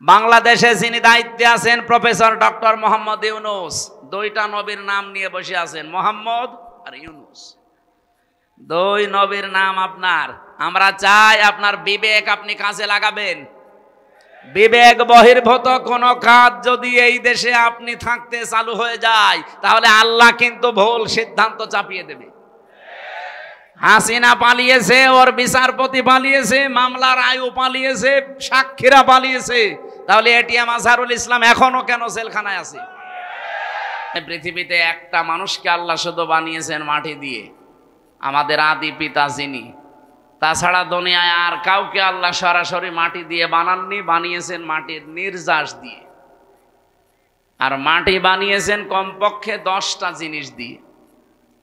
বাংলাদেশে যিনি দায়িত্বে আছেন প্রফেসর ডক্টর মোহাম্মদ ইউনূস, দুইটা নবীর নাম নিয়ে বসে আছেন, মোহাম্মদ আর ইউনূস। দুই নবীর নাম আপনার। আমরা চাই আপনার বিবেক আপনি কাজে লাগাবেন। বিবেক বহির্ভূত কোন কাজ যদি এই দেশে আপনি থাকতে চালু হয়ে যায়, তাহলে আল্লাহ কিন্তু ভুল সিদ্ধান্ত চাপিয়ে দেবে। হাসিনা পালিয়েছে, ওর বিচারপতি পালিয়েছে, মামলার আয়ু পালিয়েছে, সাক্ষীরা পালিয়েছে, তাহলে এটিএম আজহারুল ইসলাম এখনো কেন জেলখানায় আছে? পৃথিবীতে একটা মানুষকে আল্লাহ শুধু বানিয়েছেন মাটি দিয়ে, আমাদের আদি পিতা যিনি। তাছাড়া দুনিয়ায় আর কাউকে আল্লাহ সরাসরি মাটি দিয়ে বানাননি, বানিয়েছেন মাটির নির্যাস দিয়ে। আর মাটি বানিয়েছেন কমপক্ষে 10টা জিনিস দিয়ে।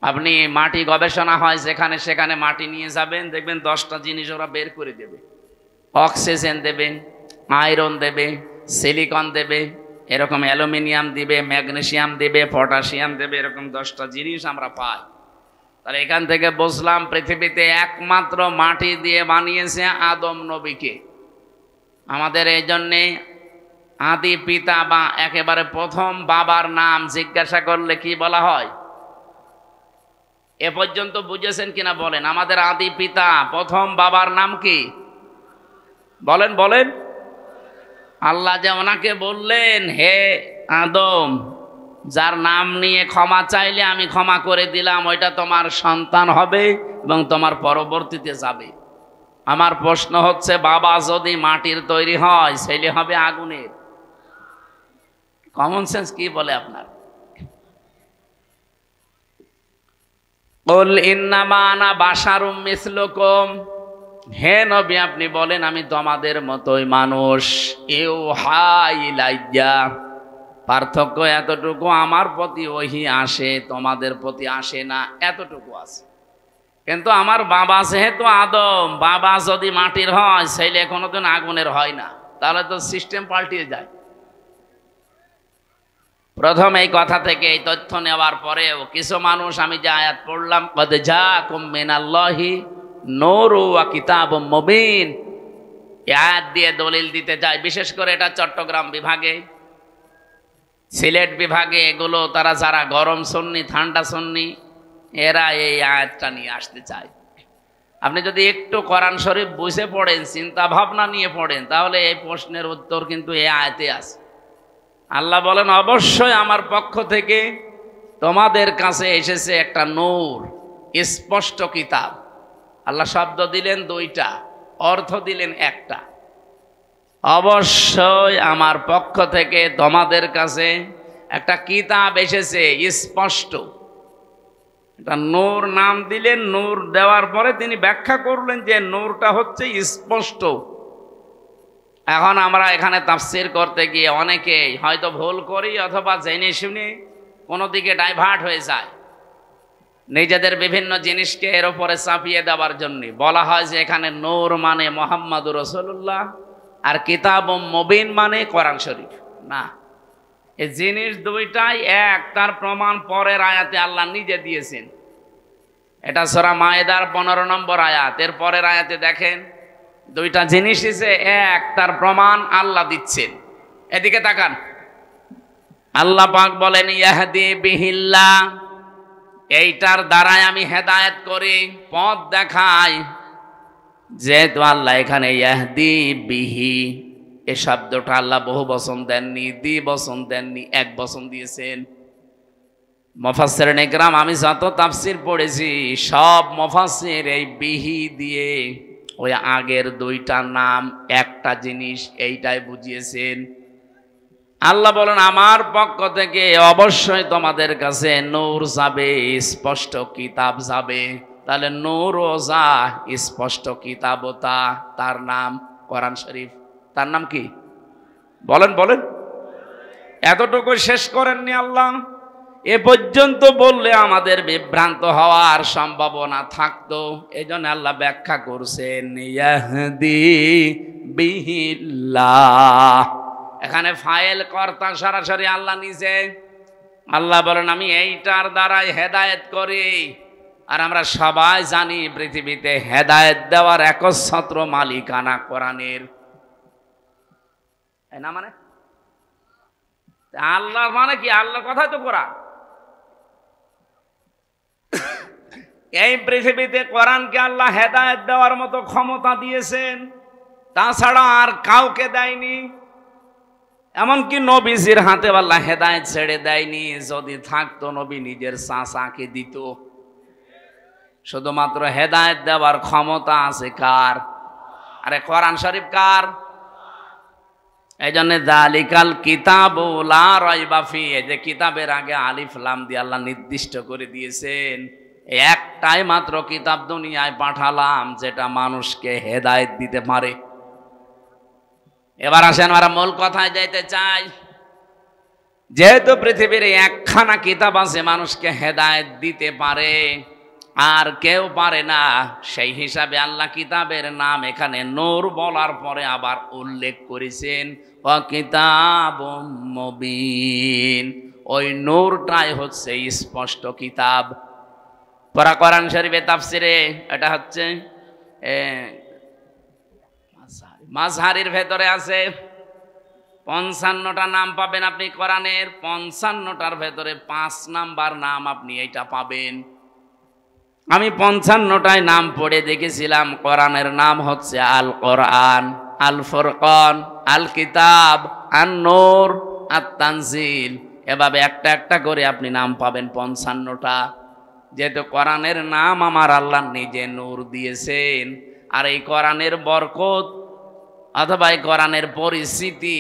আপনি মাটি গবেষণা হয় যেখানে সেখানে মাটি নিয়ে যাবেন, দেখবেন 10টা জিনিস ওরা বের করে দেবে। অক্সিজেন দেবে, আয়রন দেবে, সিলিকন দেবে, এরকম অ্যালুমিনিয়াম দিবে, ম্যাগনেসিয়াম দেবে, পটাশিয়াম দেবে, এরকম 10টা জিনিস আমরা পাই। তাহলে এখান থেকে বুঝলাম পৃথিবীতে একমাত্র মাটি দিয়ে বানিয়েছে আদম নবীকে। আমাদের এই জন্যে আদি পিতা বা একেবারে প্রথম বাবার নাম জিজ্ঞাসা করলে কি বলা হয়? এ পর্যন্ত বুঝেছেন কিনা বলেন? আমাদের আদি পিতা প্রথম বাবার নাম কি? বলেন বলেন। আল্লাহ যে ওনাকে বললেন, হে আদম, যার নাম নিয়ে ক্ষমা চাইলে আমি ক্ষমা করে দিলাম, ওইটা তোমার সন্তান হবে এবং তোমার পরবর্তীতে যাবে। আমার প্রশ্ন হচ্ছে, বাবা যদি মাটির তৈরি হয়, ছেলে হবে আগুনের। কমন সেন্স কি বলে আপনার? কুল ইন্নামা আনা বাশারুম মিসলুকুম, হে নবী আপনি বলেন আমি তোমাদের মতোই মানুষ। ইউহা ইলাইয়া, পার্থক্য এতটুকু, আমার প্রতি ওহী আসে, তোমাদের প্রতি আসে না, এতটুকু আছে। কিন্তু আমার বাবা যেহেতু আদম, বাবা যদি মাটির হয়, ছেলে কোনোদিন আগুনের হয় না, তাহলে তো সিস্টেম পাল্টিয়ে যায়। প্রথম এই কথা থেকে এই তথ্য নেওয়ার পরেও কিছু মানুষ, আমি যে আয়াত পড়লাম, কদ জাআকুম মিনাল্লাহি নূরুন ওয়া কিতাবুম মুবিন, এই আয়াত দিয়ে দলিল দিতে যায়। বিশেষ করে এটা চট্টগ্রাম বিভাগে, সিলেট বিভাগে এগুলো তারা যারা গরম সুন্নি, ঠান্ডা সুন্নি, এরা এই আয়াতটা নিয়ে আসতে চায়। আপনি যদি একটু কোরআন শরীফ বুঝে পড়েন, চিন্তা ভাবনা নিয়ে পড়েন, তাহলে এই প্রশ্নের উত্তর কিন্তু এই আয়াতে আছে। আল্লাহ বলেন, অবশ্যই আমার পক্ষ থেকে তোমাদের কাছে এসেছে একটা নূর, স্পষ্ট কিতাব। আল্লাহ শব্দ দিলেন দুইটা, অর্থ দিলেন একটা। অবশ্যই আমার পক্ষ থেকে তোমাদের কাছে একটা কিতাব এসেছে স্পষ্ট। এটা নূর নাম দিলেন, নূর দেওয়ার পরে তিনি ব্যাখ্যা করলেন যে নূরটা হচ্ছে স্পষ্ট। এখন আমরা এখানে তাফসীর করতে গিয়ে অনেকেই হয়তো ভুল করি, অথবা জেনে শুনে কোনো দিকে ডাইভার্ট হয়ে যায়। নিজেদের বিভিন্ন জিনিসকে এর উপরে চাপিয়ে দেওয়ার জন্য বলা হয় যে এখানে নূর মানে মুহাম্মাদুর রাসূলুল্লাহ, আর কিতাবুম মুবিন মানে কোরআন শরীফ। না, এই জিনিস দুইটাই এক, তার প্রমাণ পরের আয়াতে আল্লাহ নিজে দিয়েছেন। এটা সূরা মায়েদার 15 নম্বর আয়াত। এর পরের আয়াতে দেখেন, দুইটা জিনিসই যে এক, তার প্রমাণ আল্লাহ দিচ্ছেন। এদিকে তাকান, আল্লাহ পাক বলেন, ইয়াহদি বিহিল্লাহ, এইটার দ্বারাই আমি হেদায়েত করি, পথ দেখাই। যেহেতু আল্লাহ এখানে ইয়াহদি বিহি, এই শব্দটা আল্লাহ বহু বচন দেননি, দ্বি বচন দেননি, এক বচন দিয়েছেন। মুফাসসিরিন ইকরাম, আমি যত তাফসীর পড়েছি সব মুফাসসির এই বিহি দিয়ে ওই আগের দুইটা নাম একটা জিনিস এইটাই বুঝিয়েছেন। আল্লাহ বলেন, আমার পক্ষ থেকে অবশ্যই তোমাদের কাছে নূর যাবে, স্পষ্ট কিতাব যাবে। তাহলে নূরও যা, স্পষ্ট কিতাবও তা, তার নাম কোরআন শরীফ। তার নাম কি? বলেন বলেন। এতটুকু শেষ করেননি আল্লাহ, এ পর্যন্ত বললে আমাদের বিভ্রান্ত হওয়ার সম্ভাবনা থাকতো। এই জন্য আল্লাহ ব্যাখ্যা করছেন, ইয়াহদি বিহিল্লাহ। এখানে ফাইল কর্তা সরাসরি আল্লাহ নিজে। আল্লাহ বলেন, আমি এইটার দ্বারাই হেদায়েত করি। আর আমরা সবাই জানি পৃথিবীতে হেদায়েত দেওয়ার একচ্ছত্র মালিকানা কোরআনের। না মানে আল্লাহ মানে কি? আল্লাহর কথাই তো কোরআন। এই পৃথিবীতে কোরআনকে আল্লাহ হেদায়েত দেওয়ার মতো ক্ষমতা দিয়েছেন, তাছাড়া আর কাউকে দেয়নি। এমনকি নবীজির হাতে আল্লাহ হেদায়েত ছেড়ে দেয়নি। যদি থাকতো নবী নিজের চাচাকে দিত। শুধুমাত্র হেদায়েত দেওয়ার ক্ষমতা আছে কার? আরে কোরআন শরীফ কার? এই জন্য যালিকাল কিতাবু লা রাইবা ফি, এই যে কিতাবের আগে আলিফ লাম দিয়ে আল্লাহ নির্দিষ্ট করে দিয়েছেন, একটাই মাত্র কিতাব দুনিয়ায় পাঠালাম যেটা মানুষকে হেদায়েত দিতে পারে। এবার আসেন আমরা মূল কথায় যাইতে চাই। যেহেতু পৃথিবীর একখানা কিতাব আছে মানুষকে হেদায়েত দিতে পারে, আর কেউ পারে না, সেই হিসাবে আল্লাহ কিতাবের নাম এখানে নূর বলার পরে আবার উল্লেখ করেছেন ওয়া কিতাবুম মুবিন। ওই নূরটাই হচ্ছে স্পষ্ট কিতাব। পরা কোরআন শরীফে তাফসিরে এটা হচ্ছে মাযহারির ভেতরে আছে 55টা নাম পাবেন আপনি কোরআনের। 55টার ভেতরে 5 নাম্বার নাম আপনি এইটা পাবেন। আমি 55টায় নাম পড়ে দেখেছিলাম। কোরআনের নাম হচ্ছে আল কোরআন, আল ফুরকান, আল কিতাব, আন নূর, আত তানজিল। এভাবে একটা একটা করে আপনি নাম পাবেন 55টা। যেহেতু কোরআনের নাম আমার আল্লাহ নিজে নূর দিয়েছেন, আর এই কোরআনের বরকত অথবা এই কোরআনের পরিস্থিতি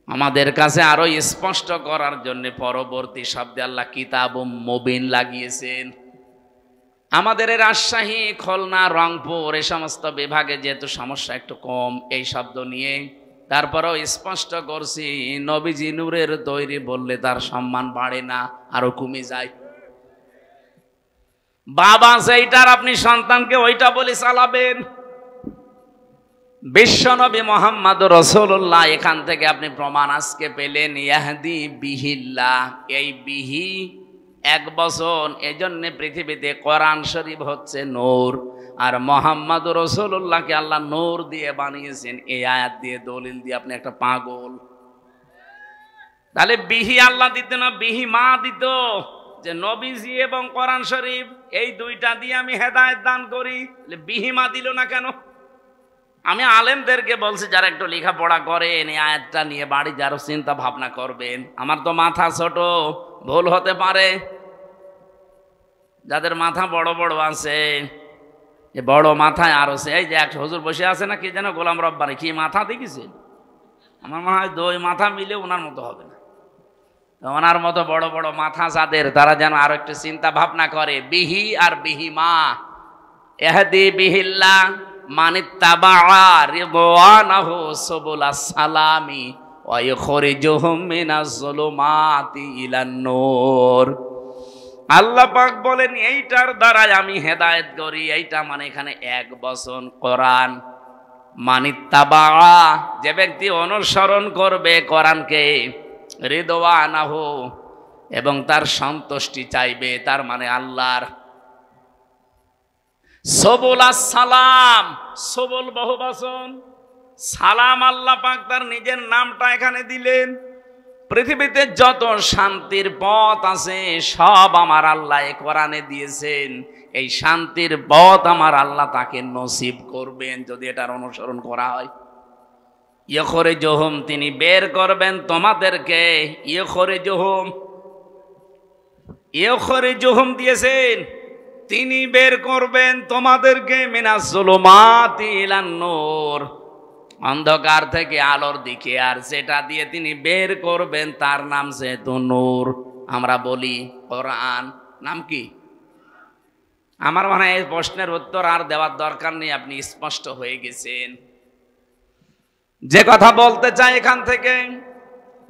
আমাদের কাছে আরো স্পষ্ট করার জন্য পরবর্তী শব্দে আল্লাহ কিতাবুম মুবিন লাগিয়েছেন। আমাদের রাজশাহী, খুলনা, রংপুর এই সমস্ত বিভাগে যেহেতু সমস্যা একটু কম এই শব্দ নিয়ে, তারপরেও স্পষ্ট করছি নবীজি নূরের তৈরি বললে তার সম্মান বাড়ে না, আরো কমে যায়। বাবা সেইটার আপনি সন্তানকে ওইটা বলে চালাবেন। বিশ্বনবী মুহাম্মদ রাসূলুল্লাহ, এখান থেকে আপনি প্রমাণ আজকে পেলেন। ইয়াহদি বিহিল্লাহ, এই বিহি 1 বছর। এজন্য পৃথিবীতে কোরআন শরীফ হচ্ছে নূর, আর মুহাম্মদ রাসূলুল্লাহকে আল্লাহ নূর দিয়ে বানিয়েছেন। এই আয়াত দিয়ে দলিল দিয়ে আপনি একটা পাগল। তাহলে বিহি আল্লাহ দিত না, বিহি মা দিত, যে নবীজি এবং কোরআন শরীফ এই দুইটা দিয়ে আমি হেদায়েত দান করি। বিহি মা দিল না কেন? আমি আলেমদেরকে বলছি যারা একটু লেখাপড়া করেন, এই আয়াতটা নিয়ে বাড়ি যারা চিন্তা ভাবনা করবেন। আমার তো মাথা ছোট, ভুল হতে পারে। যাদের মাথা বড় বড় আছে, যে বড় মাথায় আরো এই যে এক হুজুর বসে আছে না, কি যেন গোলাম রব্বানি, কি মাথা দেখেছেন? আমার মনে হয় 2 মাথা মিলে ওনার মতো হবে না। ওনার মতো বড় বড় মাথা যাদের, তারা যেন আরো একটু চিন্তা ভাবনা করে। বিহি আর বিহিমা, ইহদি বিহিল্লাহ মানিত্তাবা রিদওয়ানাহু সুবুলাস সালামি ওয়া ইখরিজুহুম মিনাজ যুলুমাতি ইলান নূর। আল্লাহ পাক বলেন এইটার দ্বারাই আমি হেদায়েত করি। এইটা মানে এখানে 1 বচন কোরআন। মানিত্তাবা, যে ব্যক্তি অনুসরণ করবে কোরআনকে, রিদওয়ানাহু, এবং তার সন্তুষ্টি চাইবে, তার মানে আল্লাহর। সবুলাস সালাম, সবুল বহু বচন, সালাম আল্লাহ পাক তার নিজের নামটা এখানে দিলেন। পৃথিবীতে যত শান্তির পথ আছে সব আমার আল্লাহ এ কোরআনে দিয়েছেন। এই শান্তির পথ আমার আল্লাহ তাকে নসিব করবেন যদি এটার অনুসরণ করা হয়। ইখরিজুহুম, তিনি বের করবেন তোমাদেরকে। ইখরিজুহুম দিয়েছেন, তিনি বের করবেন তোমাদেরকে মিনাজ যুলুমাতি ইলান নূর, অন্ধকার থেকে আলোর দিকে। আর যেটা দিয়ে তিনি বের করবেন তার নাম যেহেতু নূর, আমরা বলি কোরআন। নাম কি? আমার মনে হয় এই প্রশ্নের উত্তর আর দেওয়ার দরকার নেই, আপনি স্পষ্ট হয়ে গেছেন। যে কথা বলতে চাই এখান থেকে,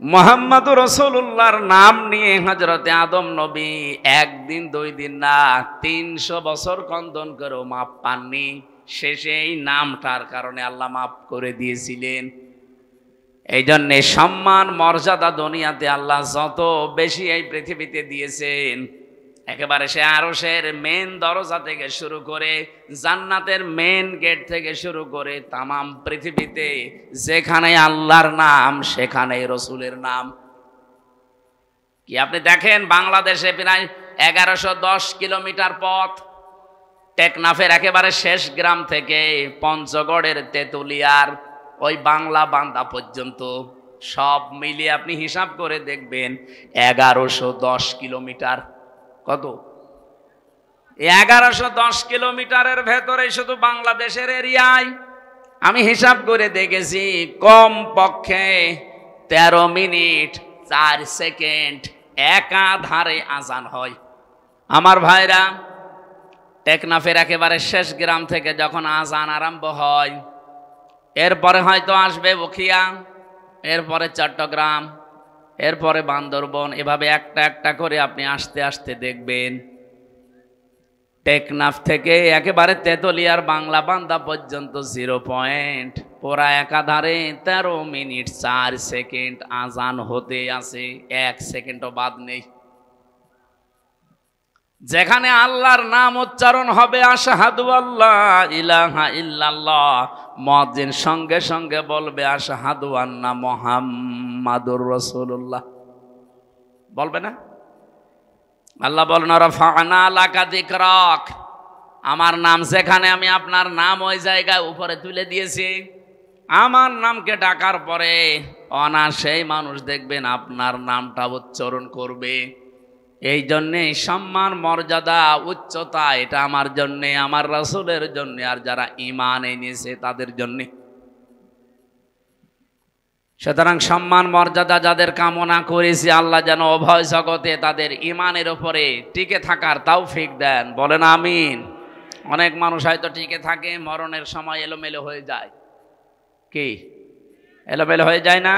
মুহাম্মদুর রাসূলুল্লাহর নাম নিয়ে হযরতে আদম নবী 1 দিন 2 দিন না 300 বছর কন্দন করেও মাপ পাননি। শেষে এই নামটার কারণে আল্লাহ মাফ করে দিয়েছিলেন। এই জন্যে সম্মান মর্যাদা দুনিয়াতে আল্লাহ যত বেশি এই পৃথিবীতে দিয়েছেন, একেবারে সে আরশের মেন দরজা থেকে শুরু করে জান্নাতের মেন গেট থেকে শুরু করে তামাম পৃথিবীতে যেখানে আল্লাহর নাম সেখানে রসুলের নাম। কি আপনি দেখেন বাংলাদেশে প্রায় 1110 কিলোমিটার পথ, টেকনাফের একেবারে শেষ গ্রাম থেকে পঞ্চগড়ের তেতুলিয়ার ওই বাংলা বান্দা পর্যন্ত সব মিলিয়ে আপনি হিসাব করে দেখবেন 1110 কিলোমিটার। কত? 1110 কিলোমিটারের ভেতরে শুধু বাংলাদেশের এরিয়ায় আমি হিসাব করে দেখেছি কম পক্ষে 13 মিনিট 4 সেকেন্ড একাধারে আজান হয়। আমার ভাইরা, টেকনাফের একেবারে শেষ গ্রাম থেকে যখন আজান আরম্ভ হয়, এরপরে হয়তো আসবে বখিয়া, এরপরে চট্টগ্রাম, এরপরে বান্দরবন, এভাবে একটা একটা করে আপনি আস্তে আস্তে দেখবেন টেকনাফ থেকে একেবারে তেতুলিয়ার বাংলা বান্দা পর্যন্ত 0 পয়েন্ট পুরা একাধারে 13 মিনিট 4 সেকেন্ড আজান হতে আছে, 1 সেকেন্ডও বাদ নেই। যেখানে আল্লাহর নাম উচ্চারণ হবে আশহাদু আল্লা ইলাহা ইল্লাল্লাহ, মুয়াজ্জিন সঙ্গে সঙ্গে বলবে আশহাদু আন্না মুহাম্মাদুর রাসূলুল্লাহ, বলবে না? আল্লাহ বলেন রাফা'না লাকা যিকরাক, আমার নাম যেখানে আমি আপনার নাম ওই জায়গায় উপরে তুলে দিয়েছি। আমার নামকে ডাকার পরে অনাসেই মানুষ দেখবেন আপনার নামটা উচ্চারণ করবে। এই জন্যে সম্মান মর্যাদা উচ্চতা এটা আমার জন্যে, আমার রাসূলের জন্যে, আর যারা ঈমান এনেছে তাদের জন্যে। সুতরাং সম্মান মর্যাদা যাদের কামনা করেছি আল্লাহ যেন উভয় জগতে তাদের ঈমানের উপরে টিকে থাকার তৌফিক দেন, বলেন আমিন। অনেক মানুষ হয়তো টিকে থাকে, মরণের সময় এলোমেলো হয়ে যায়। কি এলোমেলো হয়ে যায় না?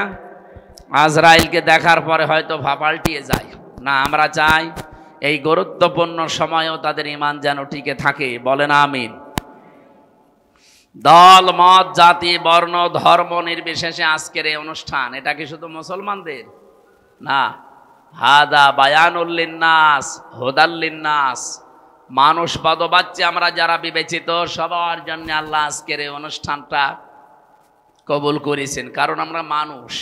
আজরাইলকে দেখার পরে হয়তো পাল্টিয়ে যায় না। আমরা চাই এই গুরুত্বপূর্ণ সময়েও তাদের ঈমান যেন টিকে থাকে, বলেন আমিন। দল মত জাতি বর্ণ ধর্ম নির্বিশেষে আজকের এই অনুষ্ঠান, এটা কি শুধু মুসলমানদের না? হাদা বায়ানুল লিন্নাস হুদাল লিন্নাস, মানুষ পদবাচ্চা আমরা যারা বিবেচিত সবার জন্য আল্লাহ আজকের এই অনুষ্ঠানটা কবুল করেছেন। কারণ আমরা মানুষ,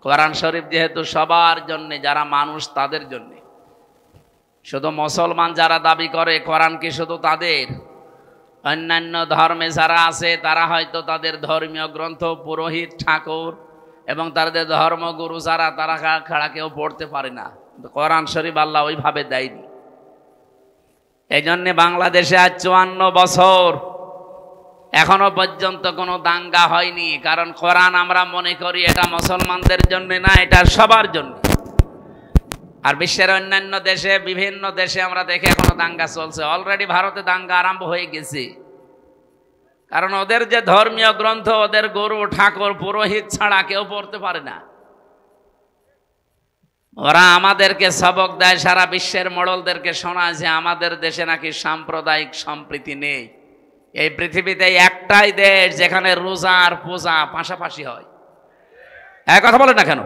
কোরআন শরীফ যেহেতু সবার জন্য, যারা মানুষ তাদের জন্য। শুধু মুসলমান যারা দাবি করে কোরআন কি শুধু তাদের? অন্যান্য ধর্মে যারা আছে তারা হয়তো তাদের ধর্মীয় গ্রন্থ পুরোহিত ঠাকুর এবং তাদের ধর্মগুরু যারা, তারা ছাড়া কেউ পড়তে পারে না। কোরআন শরীফ আল্লাহ ওইভাবে দেয়নি। এই জন্যে বাংলাদেশে আজ 54 বছর এখনো পর্যন্ত কোনো দাঙ্গা হয়নি। কারণ কোরআন আমরা মনে করি এটা মুসলমানদের জন্য না, এটা সবার জন্য। আর বিশ্বের অন্যান্য দেশে, বিভিন্ন দেশে আমরা দেখি এখনো দাঙ্গা চলছে। অলরেডি ভারতে দাঙ্গা আরম্ভ হয়ে গেছে। কারণ ওদের যে ধর্মীয় গ্রন্থ, ওদের গুরু ঠাকুর পুরোহিত ছাড়া কেউ পড়তে পারে না। ওরা আমাদেরকে সবক দেয়, সারা বিশ্বের মোড়লদেরকে শোনায় যে আমাদের দেশে নাকি সাম্প্রদায়িক সম্প্রীতি নেই। এই পৃথিবীতে একটাই দেশ যেখানে রোজা আর পূজা পাশাপাশি হয়। এক কথা বলেন না কেন?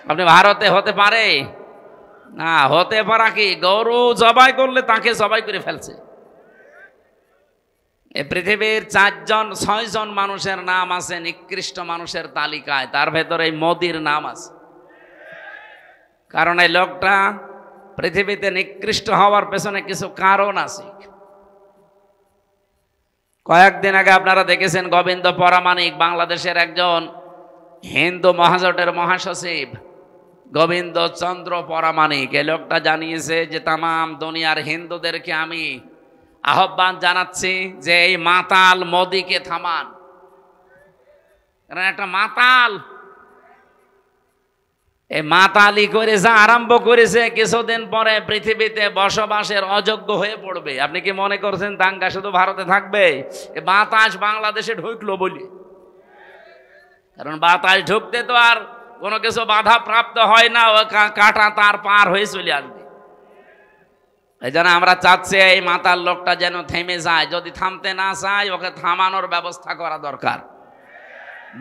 আপনি ভারতে হতে পারে না, হতে পারা কি গরু জবাই করলে তাকে জবাই করে ফেলছে। এই পৃথিবীর 4-6 জন মানুষের নাম আছে নিকৃষ্ট মানুষের তালিকায়, তার ভেতরে মোদির নাম আছে। কারণ এই লোকটা পৃথিবীতে নিকৃষ্ট হওয়ার পেছনে কিছু কারণ আছে। কয়েকদিন আগে আপনারা দেখেছেন গোবিন্দ পরামানিক, বাংলাদেশের একজন হিন্দু মহাজোটের মহাসচিব গোবিন্দ চন্দ্র পরামানিক, এই লোকটা জানিয়েছে যে তামাম দুনিয়ার হিন্দুদেরকে আমি আহ্বান জানাচ্ছি যে এই মাতাল মোদিকে থামান। কারণ একটা মাতাল, এই মাতালি করে যা আরম্ভ করেছে কিছুদিন পরে পৃথিবীতে বসবাসের অযোগ্য হয়ে পড়বে। আপনি কি মনে করছেন দাঙ্গা শুধু ভারতে থাকবে? বাতাস বাংলাদেশে ঢুকলো বলি, কারণ বাতাস ঢুকতে তো আর কোনো কিছু বাধা প্রাপ্ত হয় না, ও কাটা তার পার হয়ে চলে আসবে। এই জন্য আমরা চাচ্ছি এই মাতাল লোকটা যেন থেমে যায়। যদি থামতে না চায়, ওকে থামানোর ব্যবস্থা করা দরকার।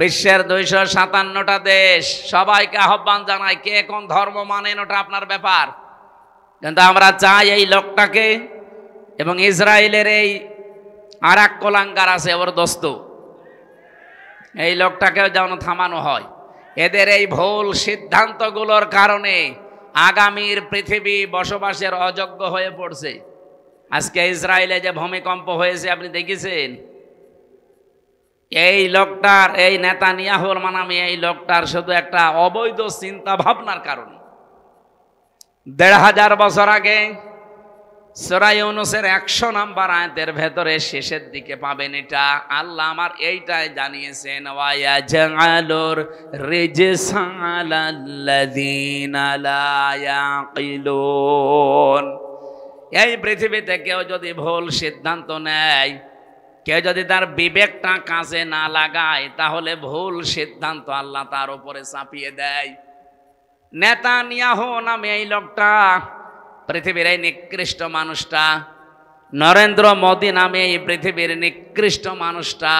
বিশ্বের 257টা দেশ, সবাইকে আহ্বান জানায়, কে কোন ধর্ম মানেন ওটা আপনার ব্যাপার। কিন্তু আমরা চাই এই লোকটাকে এবং ইসরায়েলের এই আর এক কোলাঙ্গার আছে ওর দোস্ত, এই লোকটাকেও যেন থামানো হয়। এদের এই ভুল সিদ্ধান্তগুলোর কারণে আগামীর পৃথিবী বসবাসের অযোগ্য হয়ে পড়ছে। আজকে ইসরায়েলে যে ভূমিকম্প হয়েছে আপনি দেখেছেন, এই লোকটার, এই নেতানিয়াহুর মানামি এই লোকটার শুধু একটা অবৈধ চিন্তা ভাবনার কারণে। ১৫০০ বছর আগে সূরা ইউনূসের ১০০ নম্বর আয়াতের ভেতরে শেষের দিকে পাবেন এটা। আল্লাহ আমার এইটাই জানিয়েছেন, ওয়ায়াজআলুর রিজসা আলাল্লাযীনা লা ইয়াকিলুন। এই পৃথিবীতে কেউ যদি ভুল সিদ্ধান্ত নেয়, কেউ যদি তার বিবেকটা কাজে না লাগায়, তাহলে ভুল সিদ্ধান্ত আল্লাহ তার উপরে চাপিয়ে দেয়। নেতানিয়াহু নামে এই লোকটা, পৃথিবীর এই নিকৃষ্ট মানুষটা, নরেন্দ্র মোদী নামে এই পৃথিবীর নিকৃষ্ট মানুষটা,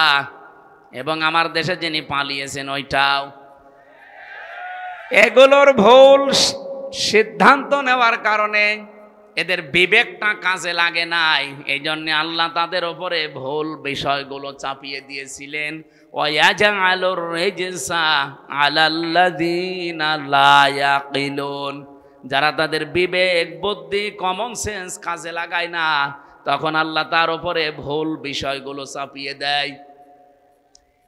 এবং আমার দেশে যিনি পালিয়েছেন ওইটাও, এগুলোর ভুল সিদ্ধান্ত নেওয়ার কারণে এদের বিবেকটা কাজে লাগে নাই। এই জন্য আল্লাহ তাদের উপরে ভুল বিষয়গুলো চাপিয়ে দিয়েছিলেন। ওয়ায়াজআলুর রিজসা আলাল্লাযীনা লা ইয়াকিলুন। যারা তাদের বিবেক, বুদ্ধি, কমন সেন্স কাজে লাগায় না, তখন আল্লাহ তার উপরে ভুল বিষয়গুলো চাপিয়ে দেয়।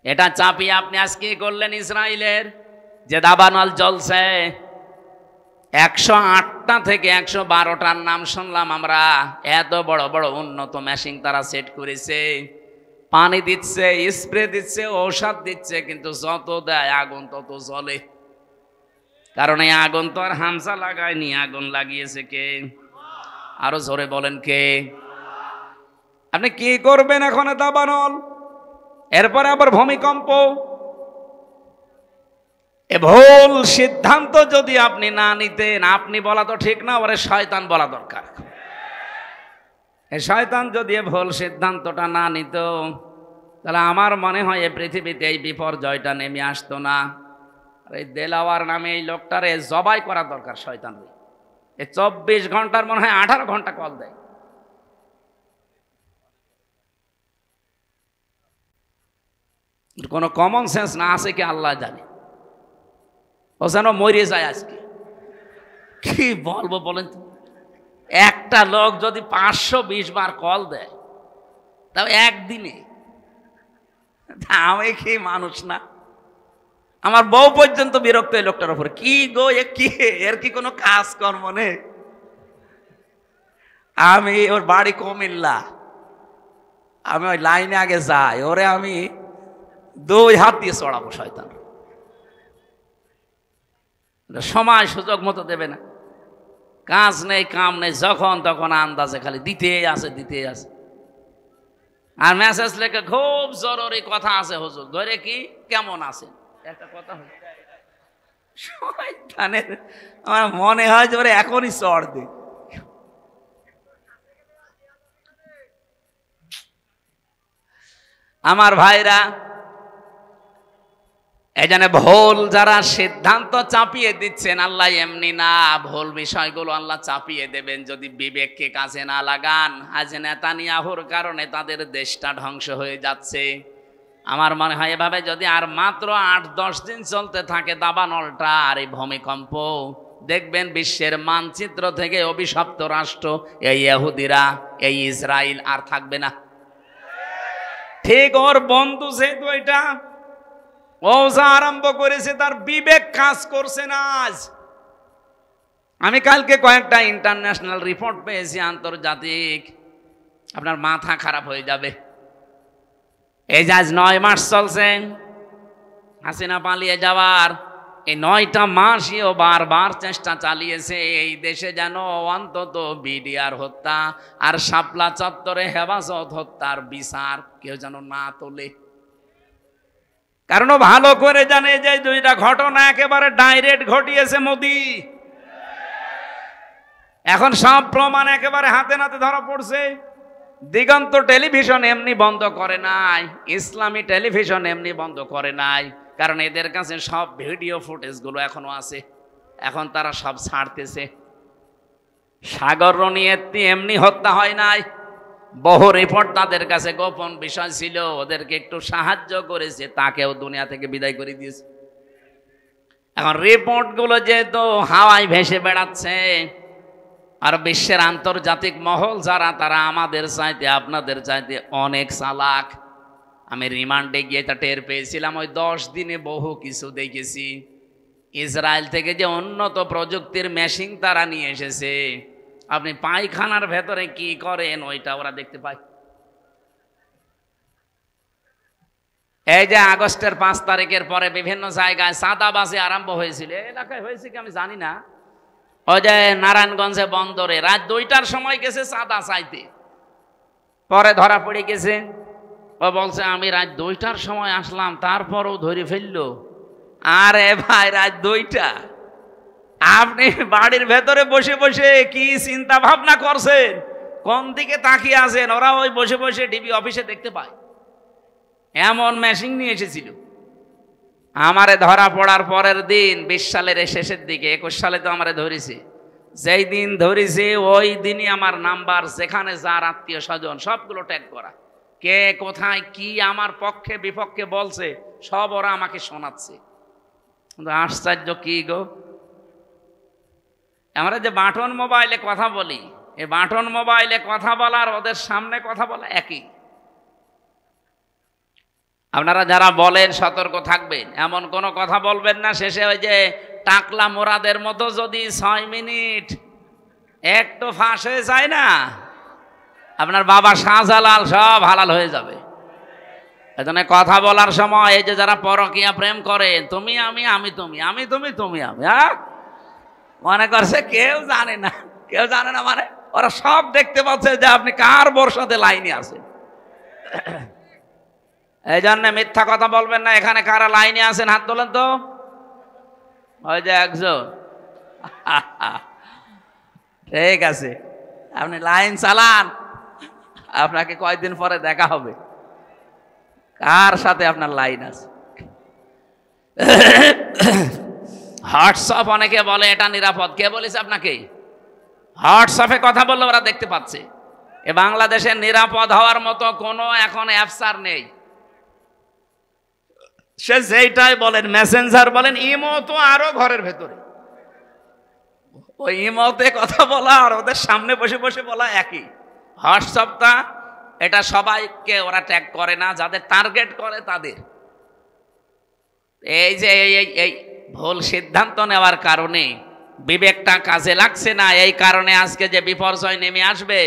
এটা চাপিয়ে আপনি আজকে করলেন ইসরায়েলের যে দাবানল জ্বলছে, ১০৮টা থেকে ১১২টার নাম শুনলাম আমরা। এত বড় বড় উন্নত মেশিন তারা সেট করেছে, পানি দিচ্ছে, স্প্রে দিচ্ছে, ঔষধ দিচ্ছে, কিন্তু যত দেয় আগুন তত জ্বলে। কারণ এই আগুন তো আর হামসা লাগায়নি, আগুন লাগিয়েছে কে? আরো জোরে বলেন কে? আপনি কি করবেন এখন? দাবানল, এরপরে আবার ভূমিকম্প। এ ভুল সিদ্ধান্ত যদি আপনি না নিতেন, আপনি বলা তো ঠিক না, ওরে শয়তান বলা দরকার। এই শয়তান যদি ভুল সিদ্ধান্তটা না নিত, তাহলে আমার মনে হয় এই পৃথিবীতে এই বিপর্যয়টা নেমে আসতো না। আর এই দেলাওয়ার নামে এই লোকটারে জবাই করা দরকার শয়তান। এই ২৪ ঘন্টার মনে হয় ১৮ ঘন্টা কল দেয়। কোনো কমন সেন্স না আছে কি আল্লাহ জানে। ও যেন মরে যায় আজকে। কি বলবো বলেন তো? একটা লোক যদি ৫২০ বার কল দেয়, তাও একদিনে, আমি কি মানুষ না? আমার বউ পর্যন্ত বিরক্ত এই লোকটার উপরে। কি গো, এর কি কোনো কাজ কর্ম নেই? আমি ওর বাড়ি কুমিল্লা, আমি ওই লাইনে আগে যাই, ওরে আমি ২ হাত দিয়ে চড়াবো শয়তান। সময় সুযোগ মতো দেবে না, কাজ নেই কাম নেই, যখন তখন আন্দাজে খালি দিতে আছে। আর মেসেজ লেখে খুব জরুরি কথা আছে হুজুর, ধরে কি কেমন আছে একটা কথা হচ্ছে। শয়তানের আমার মনে হয় যে এখনই চড় দে। আমার ভাইরা, এই জন্য ভুল যারা সিদ্ধান্ত চাপিয়ে দিচ্ছেন, আল্লাহ এমনি না, ভুল বিষয়গুলো আল্লাহ চাপিয়ে দেবেন যদি বিবেককে কাজে না লাগান। আজ নেতানিয়াহুর কারণে তাদের দেশটা ধ্বংস হয়ে যাচ্ছে। আমার মনে হয় এভাবে যদি আর মাত্র ৮-১০ দিন চলতে থাকে দাবানলটা আর এই ভূমিকম্প, দেখবেন বিশ্বের মানচিত্র থেকে অভিশপ্ত রাষ্ট্র এই ইহুদিরা, এই ইসরায়েল আর থাকবে না। ঠিক ওর বন্ধু যেহেতু এটা ও যা আরম্ভ করেছে, তার বিবেক কাজ করছে না আজ। আমি কালকে কয়েকটা ইন্টারন্যাশনাল রিপোর্ট পেয়েছি, আন্তর্জাতিক, আপনার মাথা খারাপ হয়ে যাবে। এই যে আজ ৯ মাস চলছে হাসিনা পালিয়ে যাওয়ার, এই ৯টা মাসইও বারবার চেষ্টা চালিয়েছে এই দেশে যেন অন্তত বিডিআর হত্যা আর শাপলা চত্বরে হেফাজত হত্যার বিচার কেউ যেন না তোলে। কারণ ভালো করে জানে যে ২টা ঘটনা একেবারে ডাইরেক্ট ঘটিয়েছে মোদি। এখন সব প্রমাণ একেবারে হাতে নাতে ধরা পড়ছে। দিগন্ত টেলিভিশন এমনি বন্ধ করে নাই, ইসলামী টেলিভিশন এমনি বন্ধ করে নাই, কারণ এদের কাছে সব ভিডিও ফুটেজগুলো এখনো আছে। এখন তারা সব ছাড়তেছে, সাগর নিয়ে এমনি হত্যা হয় নাই, বহু রিপোর্ট তাদের কাছে গোপন বিষয় ছিল, ওদেরকে একটু সাহায্য করেছে, তাকেও দুনিয়া থেকে বিদায় করে দিয়েছে। এখন রিপোর্ট গুলো যেহেতু হাওয়ায় ভেসে বেড়াচ্ছে, আর বিশ্বের আন্তর্জাতিক মহল যারা, তারা আমাদের চাইতে আপনাদের চাইতে অনেক চালাক। আমি রিমান্ডে গিয়ে তা টের পেয়েছিলাম, ওই 10 দিনে বহু কিছু দেখেছি। ইসরায়েল থেকে যে উন্নত প্রযুক্তির মেশিন তারা নিয়ে এসেছে, আপনি পায়খানার ভেতরে কি করেন ওইটা ওরা দেখতে পায়। এই যে আগস্টের 5 তারিখের পরে বিভিন্ন জায়গায় চাঁদাবাজি আরম্ভ হয়েছিল, এলাকায় হয়েছে কি আমি জানি না। ওই যে নারায়ণগঞ্জে বন্দরে রাত 2টার সময় গেছে চাঁদা চাইতে, পরে ধরা পড়ে গেছে। ও বলছে আমি রাত 2টার সময় আসলাম, তারপরও ধরে ফেললো। আরে ভাই, রাত 2টা, আপনি বাড়ির ভেতরে বসে বসে কি চিন্তা ভাবনা করছেন, কোন দিকে তাকিয়ে আছেন? ওরা ওই বসে বসে ডিবি অফিসে দেখতে পায়। এমন মেশিন নিয়ে এসেছিল। আমারে ধরা পড়ার পরের দিন 20 সালের শেষের দিকে, 21 সালে তো আমারে ধরেছে। যেই দিন ধরেছে ওই দিনই আমার নাম্বার, যেখানে যার আত্মীয় স্বজন সবগুলো ট্যাগ করা, কে কোথায় কি আমার পক্ষে বিপক্ষে বলছে সব ওরা আমাকে শোনাচ্ছে। আশ্চর্য কি গো, আমরা যে বাটন মোবাইলে কথা বলি, এই বাটন মোবাইলে কথা বলার ওদের সামনে কথা বলা একই। আপনারা যারা বলেন সতর্ক থাকবেন, এমন কোনো কথা বলবেন না শেষে ওই যে টাকলা মোরাদের মতো যদি 6 মিনিট একটু ফাঁস হয়ে যায় না, আপনার বাবা শাহজালাল সব হালাল হয়ে যাবে। এজন্য কথা বলার সময় এই যে যারা পরকীয়া প্রেম করে, তুমি আমি, আমি তুমি, আমি তুমি, তুমি আমি, হ্যাঁ, মনে করছে কেউ জানে না, কেউ জানে না, মানে ওরা সব দেখতে পাচ্ছে যে আপনি কার বর্ষাতে লাইনে আছেন। এই জন্য মিথ্যা কথা বলবেন না। এখানে কারা লাইনে আছেন হাত তোলেন তো, ওই যে একজন। ঠিক আছে, আপনি লাইন চালান, আপনাকে কয়েকদিন পরে দেখা হবে কার সাথে আপনার লাইন আছে। হোয়াটসঅ্যাপ অনেকে বলে এটা নিরাপদ, কে বলেছে আপনাকে? হোয়াটসঅ্যাপে কথা বললে ওরা দেখতে পাচ্ছে। এ বাংলাদেশে নিরাপদ হওয়ার মতো কোনো এখন অ্যাপস আর নেই। সে যেইটাই বলেন, মেসেঞ্জার বলেন, ইমো তো আরো ঘরের ভেতরে। ওই ইমোতে কথা বলা আর ওদের সামনে বসে বসে বলা একই। হোয়াটসঅ্যাপটা এটা সবাইকে ওরা ট্যাগ করে না, যাদের টার্গেট করে তাদের। এই যে এই ভুল সিদ্ধান্ত নেওয়ার কারণে বিবেকটা কাজে লাগছে না, এই কারণে আজকে যে বিপর্যয় নেমে আসবে,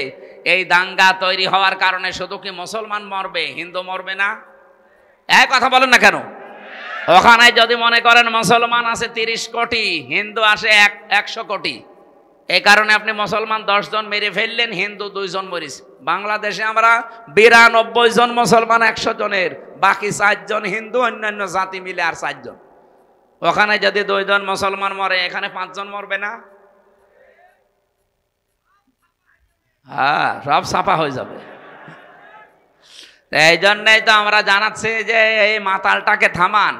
এই দাঙ্গা তৈরি হওয়ার কারণে শুধু কি মুসলমান মরবে, হিন্দু মরবে না? এক কথা বলেন না কেন? ওখানে যদি মনে করেন মুসলমান আছে 30 কোটি, হিন্দু আসে 100 কোটি, এই কারণে আপনি মুসলমান 10 জন মেরে ফেললেন, হিন্দু 2 জন মরিস। বাংলাদেশে আমরা 92 জন মুসলমান 100 জনের, বাকি 4 জন হিন্দু, অন্যান্য জাতি মিলে আর 4 জন। ওখানে যদি 2 জন মুসলমান মরে, এখানে 5 জন মরবে না? হ্যাঁ, সব ছাপা হয়ে যাবে। এই জন্যই তো আমরা জানাচ্ছি যে এই মাতালটাকে থামান।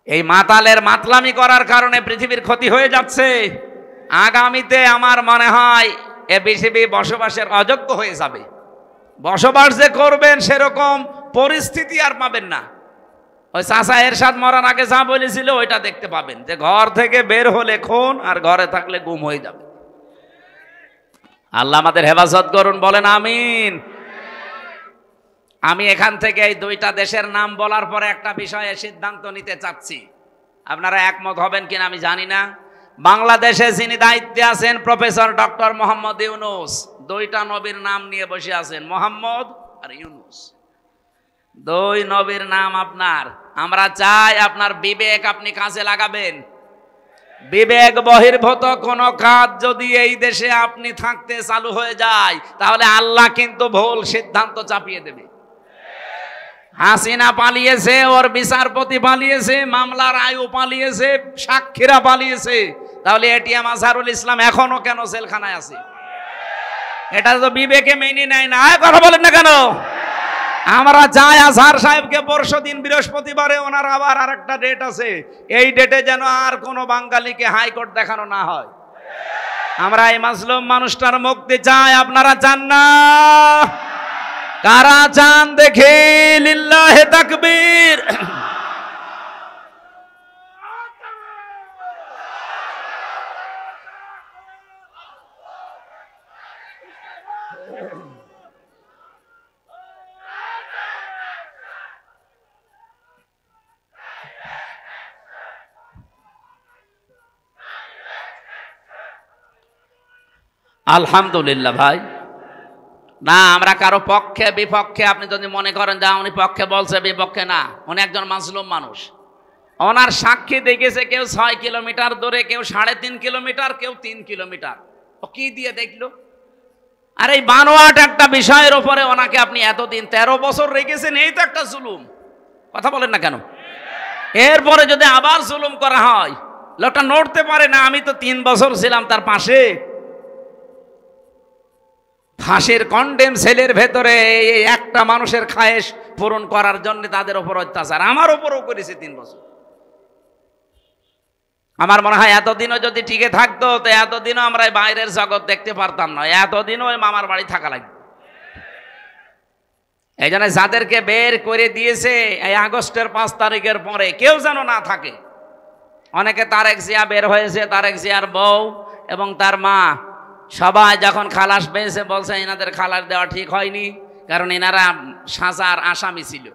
এই মাতালের মাতলামি করার কারণে পৃথিবীর ক্ষতি হয়ে যাচ্ছে। আগামীতে আমার মনে হয় এ পৃথিবী বসবাসের অযোগ্য হয়ে যাবে। বসবাস যে করবেন সেরকম পরিস্থিতি আর পাবেন না। ওই চাচা এরশাদ মরার আগে যা বলেছিল ওইটা দেখতে পাবেন, যে ঘর থেকে বের হলে খুন আর ঘরে থাকলে গুম হয়ে যাবে। আল্লাহ আমাদের হেফাজত করুন, বলেন আমিন। আমি এখান থেকে এই 2টা দেশের নাম বলার পরে একটা বিষয়ে সিদ্ধান্ত নিতে চাচ্ছি, আপনারা একমত হবেন কিনা আমি জানি না। বাংলাদেশে যিনি দায়িত্বে আছেন প্রফেসর ডক্টর মোহাম্মদ ইউনুস, 2টা নবীর নাম নিয়ে বসে আছেন, মোহাম্মদ আর ইউনুস। 2 নবীর নাম আপনার। আমরা চাই আপনার বিবেক আপনি কাজে লাগাবেন। বিবেক বহির্ভূত কোন কাজ যদি এই দেশে আপনি থাকতে চালু হয়ে যায়, তাহলে আল্লাহ কিন্তু ভুল সিদ্ধান্ত চাপিয়ে দেবে। হাসিনা পালিয়েছে, ওর বিচারপতি পালিয়েছে, মামলার আয়ু পালিয়েছে, সাক্ষীরা পালিয়েছে, তাহলে এটিএম আজহারুল ইসলাম এখনো কেন জেলখানায় আছে? এটা তো বিবেকে মেনে নেয় না। কথা বলেন না কেন? আমরা চাই আজহার সাহেবকে পরশুদিন বৃহস্পতিবারে, ওনার আবার আরেকটা ডেট আছে, এই ডেটে যেন আর কোনো বাঙালিকে হাইকোর্ট দেখানো না হয়। আমরা এই মাজলুম মানুষটার মুক্তি চাই, আপনারা চান না? কারা চান দেখি লিল্লাহে তাকবীর। আলহামদুলিল্লাহ ভাই, না আমরা কারো পক্ষে বিপক্ষে, আপনি যদি মনে করেন যা উনি পক্ষে বলছে বিপক্ষে না, উনি একজন মাজলুম মানুষ। ওনার সাক্ষী দেখেছে কেউ 6 কিলোমিটার দূরে, কেউ 3.5 কিলোমিটার, কেউ 3 কিলোমিটার। ও কি দিয়ে দেখলো? আর এই বানোয়াট একটা বিষয়ের উপরে ওনাকে আপনি এতদিন 13 বছর রেখেছেন, এই তো একটা জুলুম। কথা বলেন না কেন? এরপরে যদি আবার জুলুম করা হয়, লোকটা নড়তে পারে না। আমি তো 3 বছর ছিলাম তার পাশে। ফাঁসির কন্ডেম সেলের ভেতরে একটা মানুষের খায়েশ পূরণ করার জন্য তাদের উপর অত্যাচার আমার উপরও করেছে 3 বছর। আমার মনে হয় এতদিনও যদি টিকে থাকতো তো এতদিনও আমরা বাইরের জগৎ দেখতে পারতাম না, এতদিনও ওই মামার বাড়ি থাকা লাগবে। এই জন্য যাদেরকে বের করে দিয়েছে এই আগস্টের 5 তারিখের পরে কেউ যেন না থাকে। অনেকে তারেক জিয়া বের হয়েছে, তারেক জিয়ার বউ এবং তার মা সবাই যখন খালাস পেয়েছে বলছে এনাদের খালাস দেওয়া ঠিক হয়নি, কারণ এনারা সাজার আসামি ছিল।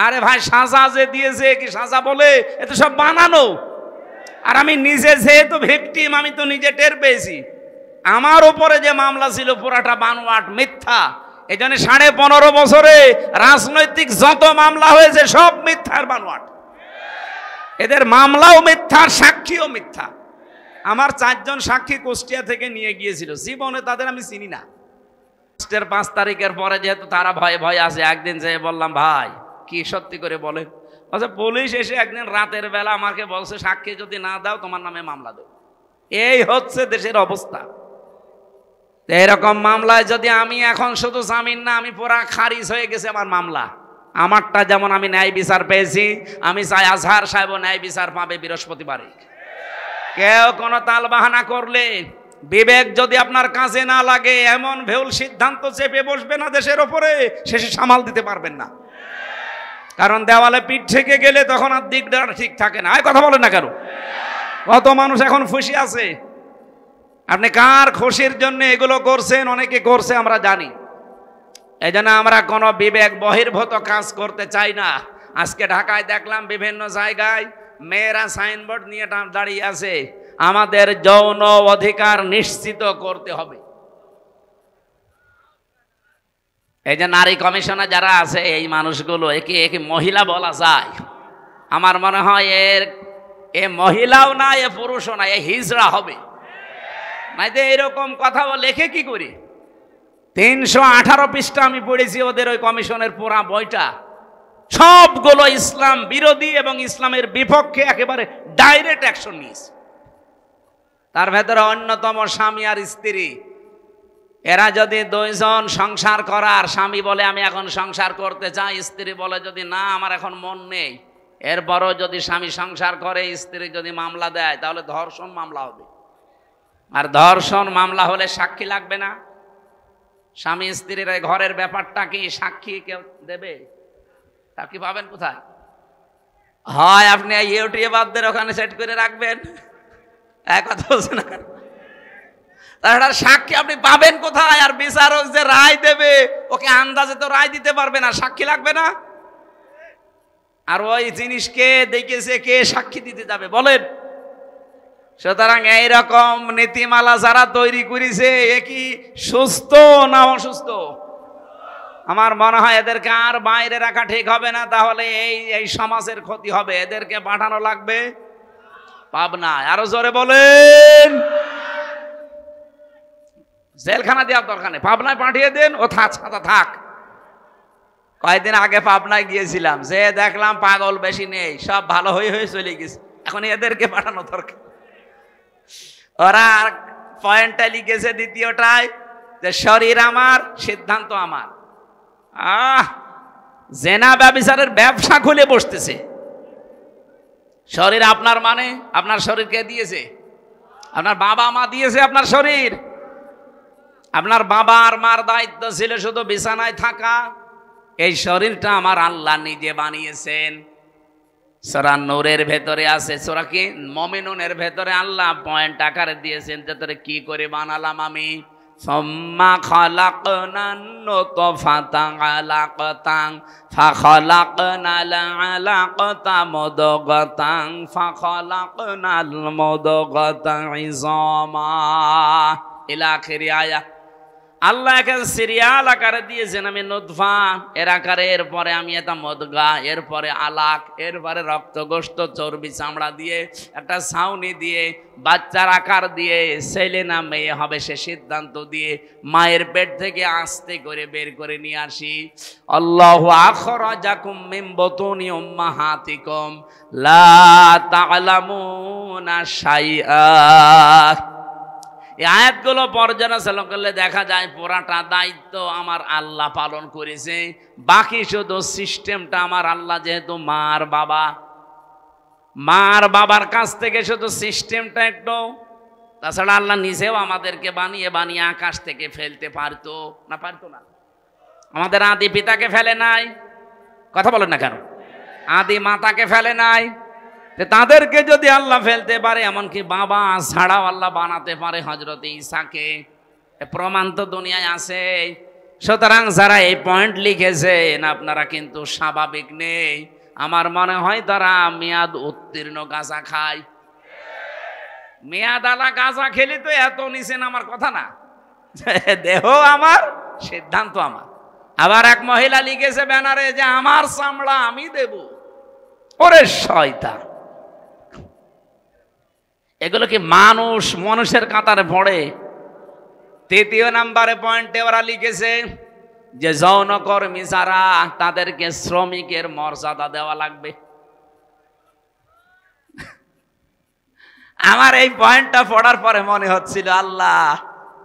আরে ভাই, সাজা যে দিয়েছে কি সাজা বলে? এ তো সব বানানো। আর আমি নিজে যেহেতু ভিকটিম, আমি তো নিজে টের পেয়েছি আমার উপরে যে মামলা ছিল পুরাটা বানোয়াট, মিথ্যা। এই জন্য 15.5 বছরে রাজনৈতিক যত মামলা হয়েছে সব মিথ্যার বানোয়াট। এদের মামলাও মিথ্যা, সাক্ষীও মিথ্যা। আমার 4 জন সাক্ষী কুষ্টিয়া থেকে নিয়ে গিয়েছিল, জীবনে তাদের আমি চিনি না। 5 তারিখের পরে যেহেতু তারা ভয়ে ভয়ে আছে, একদিন যে বললাম ভাই কি সত্যি করে বলেন? আচ্ছা, পুলিশ এসে একদিন রাতের বেলা আমাকে বলছে সাক্ষী যদি না দাও তোমার নামে মামলা দেব। এই হচ্ছে দেশের অবস্থা। এরকম মামলায় যদি আমি এখন শুধু জামিন না, আমি পুরা খারিজ হয়ে গেছে আমার মামলা। আমারটা যেমন আমি ন্যায় বিচার পেয়েছি, আমি চাই আজহার সাহেব ন্যায় বিচার পাবে বৃহস্পতিবারে। কেউ কোনো তালবাহানা করলে, বিবেক যদি আপনার কাজে না লাগে, এমন ভুল সিদ্ধান্ত চেপে বসবে না দেশের ওপরে, শেষে সামাল দিতে পারবেন না। কারণ দেওয়ালে পিঠ থেকে গেলে তখন আর দিকটা ঠিক থাকে না। এই কথা বলেন না কেন? কত মানুষ এখন খুশি আছে। আপনি কার খুশির জন্য এগুলো করছেন? অনেকে করছে আমরা জানি। এই জন্য আমরা কোনো বিবেক বহির্ভূত কাজ করতে চাই না। আজকে ঢাকায় দেখলাম বিভিন্ন জায়গায় মেয়েরা সাইনবোর্ড নিয়ে দাঁড়িয়ে আছে, আমাদের যৌন অধিকার নিশ্চিত করতে হবে। এই যে নারী কমিশনে যারা আছে, এই মানুষগুলো একে মহিলা বলা যায়? আমার মনে হয় এ মহিলাও না, এ পুরুষও না, এ হিজড়া হবে। নাই তো এরকম কথা লেখে কি করি? 318 পৃষ্ঠা আমি পড়েছি ওদের ওই কমিশনের পুরা বইটা। সবগুলো ইসলাম বিরোধী এবং ইসলামের বিপক্ষে একেবারে ডাইরেক্ট অ্যাকশন নিয়েছে। তার ভেতরে অন্যতম স্বামী আর স্ত্রী। এরা যদি 2 জন সংসার করার, স্বামী বলে আমি এখন সংসার করতে চাই, স্ত্রী বলে যদি না আমার এখন মন নেই, এরপরও যদি স্বামী সংসার করে, স্ত্রী যদি মামলা দেয়, তাহলে ধর্ষণ মামলা হবে। আর ধর্ষণ মামলা হলে সাক্ষী লাগবে না। স্বামী স্ত্রীর ঘরের ব্যাপারটা কি সাক্ষী কেউ দেবে? তা কি পাবেন কোথায়? হয় আপনি ইউটিউবারদের ওখানে সেট করে রাখবেন, এক কথা বলছে না, তাছাড়া সাক্ষী আপনি পাবেন কোথায়? আর বিচারক যে রায় দেবে, ওকে আন্দাজে তো রায় দিতে পারবে না, সাক্ষী লাগবে না। আর ওই জিনিসকে দেখেছে কে সাক্ষী দিতে যাবে বলেন? সুতরাং এইরকম নীতিমালা যারা তৈরি করেছে, এ কি সুস্থ না অসুস্থ? আমার মনে হয় এদেরকে আর বাইরে রাখা ঠিক হবে না, তাহলে এই সমাজের ক্ষতি হবে। এদেরকে পাঠানো লাগবে পাবনায়। আরো জোরে বলেন। জেলখানা দেওয়ার দরকার নেই, পাবনায় পাঠিয়ে দেন, ও থাক। কয়েকদিন আগে পাবনায় গিয়েছিলাম, যে দেখলাম পাগল বেশি নেই, সব ভালো হয়ে চলে গেছে। এখন এদেরকে পাঠানো দরকার। ওরা আর পয়েন্টটা লিখেছে দ্বিতীয়টায় যে শরীর আমার, সিদ্ধান্ত আমার। জেনা ব্যভিচারের ব্যবসা খুলে বসতেছে। শরীর আপনার মানে আপনার শরীর কে দিয়েছে? আপনার বাবা মা দিয়েছে আপনার শরীর। আপনার বাবা আর মার দায়িত্ব ছিল শুধু বিছানায় থাকা। এই শরীরটা আমার আল্লাহ নিজে বানিয়েছেন। সূরা নূরের ভেতরে আছে, সূরা কি মুমিনুনের ভেতরে আল্লাহ পয়েন্ট আকারে দিয়েছেন যে তোরে কি করে বানালাম আমি। সুম্মা খালাকনান নুতফাতান আলাকাতান ফাখালাকনাল আলাকাতা মুদগাতান ফাখালাকনাল মুদগাতা ইযামা ইলা আখির আয়াত। আল্লাহ একে সিরিয়াল আকারে দিয়েছেন, আমি নুতফা এর আকারে, এরপরে আমি এটা মদগা, এরপরে আলাক, এরপরে রক্ত গোশত চর্বি চামড়া দিয়ে একটা ছাউনি দিয়ে বাচ্চার আকার দিয়ে ছেলে না মেয়ে হবে সে সিদ্ধান্ত দিয়ে মায়ের পেট থেকে আস্তে করে বের করে নিয়ে আসি। আল্লাহু আখরাজাকুম মিন বুতুনি উম্মাহাতিকুম লা তা'লামুনা শাইআ। এই আয়াতগুলো পর্যালোচনা করলে দেখা যায় পুরাটা দায়িত্ব আমার আল্লাহ পালন করেছে, বাকি শুধু সিস্টেমটা আমার আল্লাহ, যেহেতু মার বাবার কাছ থেকে শুধু সিস্টেমটা একটু, তাছাড়া আল্লাহ নিজেও আমাদেরকে বানিয়ে বানিয়ে আকাশ থেকে ফেলতে পারতো না? পারতো না? আমাদের আদি পিতাকে ফেলে নাই, কথা বলেন না কেন? আদি মাতাকে ফেলে নাই। তাদেরকে যদি আল্লাহ ফেলতে পারে, এমনকি বাবা ছাড়াও আল্লাহ বানাতে পারে হযরত ঈসাকে, প্রমাণ তো দুনিয়ায় আছে। সুতরাং যারা এই পয়েন্ট লিখেছেন আপনারা কিন্তু স্বাভাবিক নেই। আমার মনে হয় তারা মেয়াদ উত্তীর্ণ গাঁজা খায়। মেয়াদ আলা গাঁজা খেলে তো এত নিছেন আমার কথা না, দেহ আমার সিদ্ধান্ত আমার। আবার এক মহিলা লিখেছে ব্যানারে যে আমার চামড়া আমি দেব। ওরে শয়তান, এগুলো কি মানুষের কাতারে পড়ে? তৃতীয় নাম্বারে পয়েন্টে ওরা লিখেছে যে যৌনকর্মী যারা তাদেরকে শ্রমিকের মর্যাদা দেওয়া লাগবে। আমার এই পয়েন্টটা পড়ার পরে মনে হচ্ছিল, আল্লাহ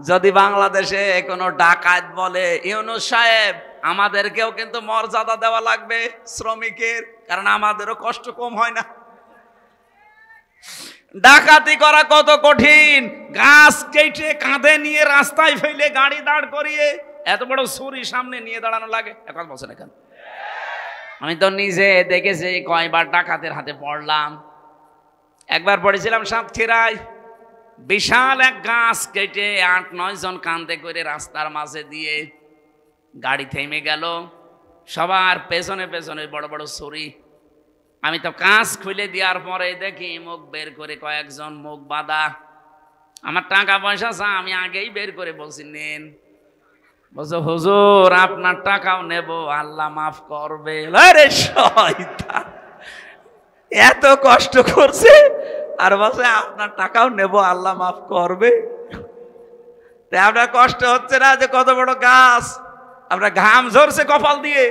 যদি বাংলাদেশে কোনো ডাকাত বলে ইউনূস সাহেব আমাদেরকেও কিন্তু মর্যাদা দেওয়া লাগবে শ্রমিকের, কারণ আমাদেরও কষ্ট কম হয় না। ডাকাতি করা কত কঠিন, গাছ কেটে কাঁধে নিয়ে রাস্তায় ফেলে গাড়ি দাঁড় করিয়ে এত বড় ছুরি সামনে নিয়ে দাঁড়ানো লাগে। এখন বলছেন কেন? আমি তো নিজে দেখেছি, কয়বার ডাকাতের হাতে পড়লাম। একবার পড়েছিলাম সাতক্ষীরায়, বিশাল এক গাছ কেটে ৮-৯ জন কাঁধে করে রাস্তার মাঝে দিয়ে গাড়ি থেমে গেল, সবার পেছনে পেছনে বড় বড় ছুরি। আমি তো কাঁচ খুলে দেওয়ার পরে দেখি মুখ বের করে কয়েকজন মুখ বাঁধা। আমার টাকা পয়সা চা, আমি আগেই বের করে বলছি নেন। বলছো হুজুর আপনার টাকাও নেব, আল্লাহ মাফ করবে। আরে শয়তান, এত কষ্ট করছে আর বলছে আপনার টাকাও নেব, আল্লাহ মাফ করবে। তাই আপনার কষ্ট হচ্ছে না যে কত বড় গাছ, আপনার ঘাম ঝরছে কপাল দিয়ে।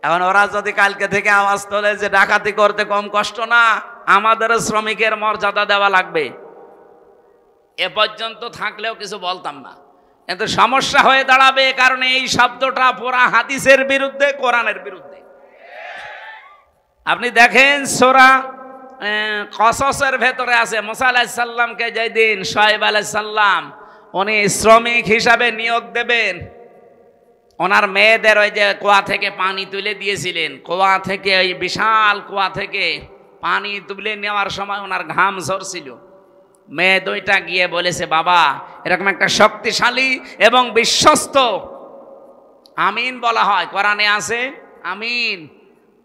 এখন ওরা যদি কালকে থেকে আওয়াজ তোলে যে ডাকাতি করতে কম কষ্ট না, আমাদের শ্রমিকের মর্যাদা দেওয়া লাগবে, এ পর্যন্ত থাকলেও কিছু বলতাম না। কিন্তু সমস্যা হয়ে দাঁড়াবে, কারণ এই শব্দটা পুরা হাদিসের বিরুদ্ধে, কোরআনের বিরুদ্ধে। আপনি দেখেন সূরা কসসের ভেতরে আছে, মুসা আলাইহিস সালামকে যেদিন শুআয়ব আলাইহিস সালাম উনি শ্রমিক হিসাবে নিয়োগ দেবেন, ওনার মেয়েদের ওই যে কুয়া থেকে পানি তুলে দিয়েছিলেন, কুয়া থেকে ওই বিশাল কুয়া থেকে পানি তুলে নেওয়ার সময় ওনার ঘাম ঝরছিল। মেয়ে দুইটা গিয়ে বলেছে, বাবা এরকম একটা শক্তিশালী এবং বিশ্বস্ত, আমিন বলা হয় কোরআনে আছে আমিন,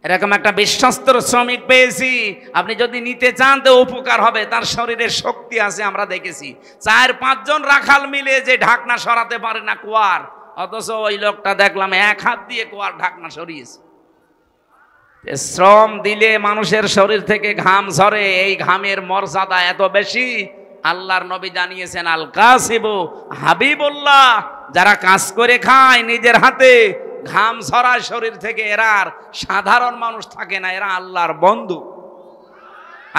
এরকম একটা বিশ্বস্ত শ্রমিক পেয়েছি, আপনি যদি নিতে চান তো উপকার হবে, তার শরীরে শক্তি আছে। আমরা দেখেছি 4-5 জন রাখাল মিলে যে ঢাকনা সরাতে পারে না কুয়ার, অথচ ওই লোকটা দেখলাম 1 হাত দিয়ে কুয়ার ঢাকনা সরিয়েছে। শ্রম দিলে মানুষের শরীর থেকে ঘাম ঝরে, এই ঘামের মর্যাদা এত বেশি। আল্লাহর নবী জানিয়েছেন আল কাসিবু হাবিবুল্লাহ, যারা কাজ করে খায় নিজের হাতে, ঘাম ঝরায় শরীর থেকে, এরা আর সাধারণ মানুষ থাকে না, এরা আল্লাহর বন্ধু।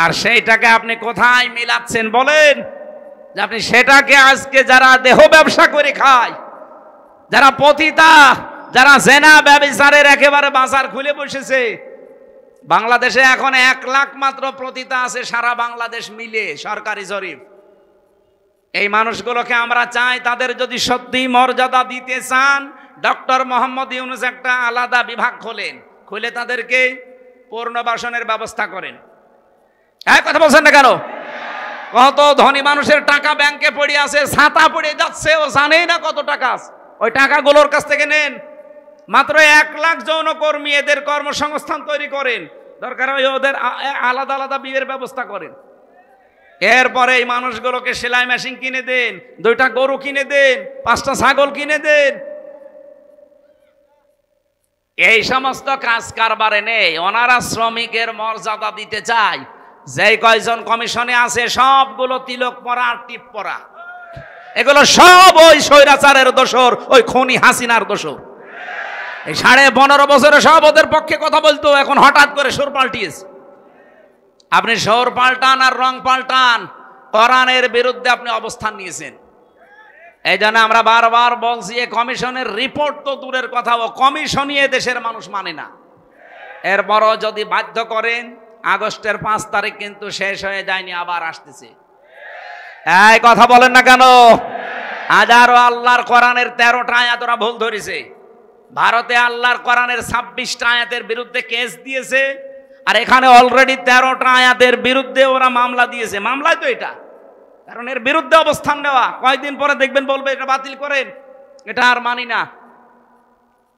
আর সেইটাকে আপনি কোথায় মিলাচ্ছেন বলেন? যে আপনি সেটাকে আজকে যারা দেহ ব্যবসা করে খায়, যারা পতিতা, যারা জেনা ব্যভিচারের একেবারে বাজার খুলে বসেছে। বাংলাদেশে এখন 1 লাখ মাত্র পতিতা আছে সারা বাংলাদেশ মিলে, সরকারি জরিপ এই মানুষগুলোকে আমরা চাই, তাদের যদি সত্যি মর্যাদা দিতে চান, ডক্টর মোহাম্মদ ইউনূস একটা আলাদা বিভাগ খোলেন, খুলে তাদেরকে পুনর্বাসনের ব্যবস্থা করেন। এক কথা বলছেন না কেন? কত ধনী মানুষের টাকা ব্যাংকে পড়ে আছে, ছাতা পড়ে যাচ্ছে, ও জানেই না কত টাকা আছে। ওই টাকাগুলোর কাছ থেকে নেন। মাত্র 1 লাখ যৌনকর্মী, এদের কর্মসংস্থান তৈরি করেন, দরকার হয় ওদের আলাদা আলাদা বিয়ের ব্যবস্থা করেন। এরপরে এই মানুষগুলোকে সেলাই মেশিন কিনে দেন, 2টা গরু কিনে দেন, 5টা ছাগল কিনে দেন। এই সমস্ত কাজ কারবারে নেই। ওনারা শ্রমিকের মর্যাদা দিতে চায়। যেই কয়জন কমিশনে আছে সবগুলো তিলক পরা আর টিপ পরা, এগুলো সব ওই স্বৈরাচারের দোসর, ওই খুনি হাসিনার দোসর। এই 15.5 বছরে সব ওদের পক্ষে কথা বলতো, এখন হঠাৎ করে সুর পাল্টিয়েছে। আপনি সুর পাল্টান আর রং পাল্টান, কোরআনের বিরুদ্ধে আপনি অবস্থান নিয়েছেন। এই জন্য আমরা বারবার বলছি, এই কমিশনের রিপোর্ট তো দূরের কথা, ও কমিশনই দেশের মানুষ মানে না। এরপরও যদি বাধ্য করেন, আগস্টের 5 তারিখ কিন্তু শেষ হয়ে যায়নি, আবার আসতেছে। এই কথা বলেন না কেন? হাজারো আল্লাহর কোরআনের 13টা আয়াত ওরা ভুল ধরেছে। ভারতে আল্লাহর কোরআনের 26টা আয়াতের বিরুদ্ধে কেস দিয়েছে, আর এখানে অলরেডি 13টা আয়াতের বিরুদ্ধে ওরা মামলা দিয়েছে। মামলায় তো এটা, কারণ এর বিরুদ্ধে অবস্থান নেওয়া। কয়েকদিন পরে দেখবেন বলবে এটা বাতিল করেন, এটা আর মানি না।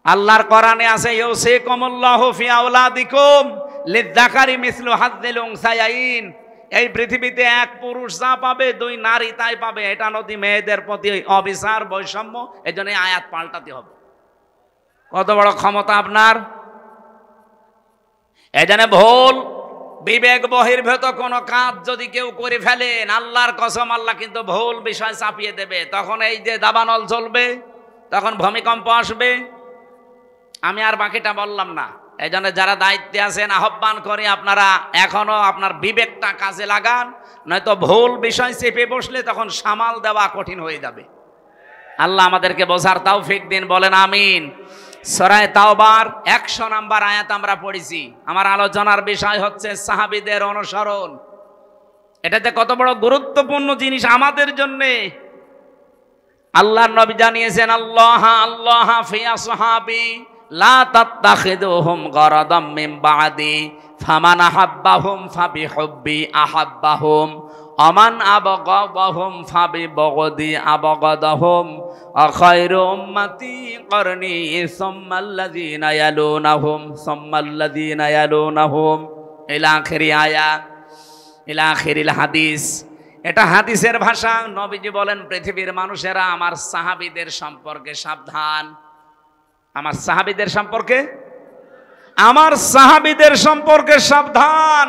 আল্লাহর কোরআনে আছে, ইউসিকুমুল্লাহু ফি আওলাদিকুম লিযযাকারি মিসলু হাযযিল উনসায়াইন। এই পৃথিবীতে 1 পুরুষ যা পাবে 2 নারী তাই পাবে। এটা নদী মেয়েদের প্রতি অবিচার, বৈষম্য। এই জন্য আয়াত পাল্টাতে হবে। কত বড় ক্ষমতা আপনার! এই জন্য ভুল বিবেক বহির্ভূত কোনো কাজ যদি কেউ করে ফেলেন, আল্লাহর কসম, আল্লাহ কিন্তু ভুল বিষয় চাপিয়ে দেবে। তখন এই যে দাবানল চলবে, তখন ভূমিকম্প আসবে। আমি আর বাকিটা বললাম না। এই জন্য যারা দায়িত্বে আছেন, আহ্বান করি আপনারা এখনো আপনার বিবেকটা কাজে লাগান, নয়তো ভুল বিষয় চেপে বসলে তখন সামাল দেওয়া কঠিন হয়ে যাবে। আল্লাহ আমাদেরকে বোঝার তৌফিক দিন, বলেন আমিন। সূরা তাওবার 100 নম্বর আয়াত আমরা পড়েছি। আমার আলোচনার বিষয় হচ্ছে সাহাবীদের অনুসরণ। এটাতে কত বড় গুরুত্বপূর্ণ জিনিস আমাদের জন্য। আল্লাহর নবী জানিয়েছেন, আল্লাহ আল্লাহ ফি আসহাবি লা তাত্তাখিদুহুম গরাদাম মিন বাদি ফামান আহাব্বাহুম ফাবিহুব্বি আহাব্বাহুম আমান আবগাদাহুম ফাবিবগদি আবগাদাহুম আখায়রু উম্মতি করনি সুম্মাল্লাযীনা ইয়ালুনাহুম সুম্মাল্লাযীনা ইয়ালুনাহুম ইলা আখিরি আয়াত, ইলা আখিরিল হাদিস। এটা হাদিসের ভাষা। নবীজি বলেন, পৃথিবীর মানুষেরা আমার সাহাবীদের সম্পর্কে সাবধান। আমার সাহাবীদের সম্পর্কে, আমার সাহাবীদের সম্পর্কে সাবধান।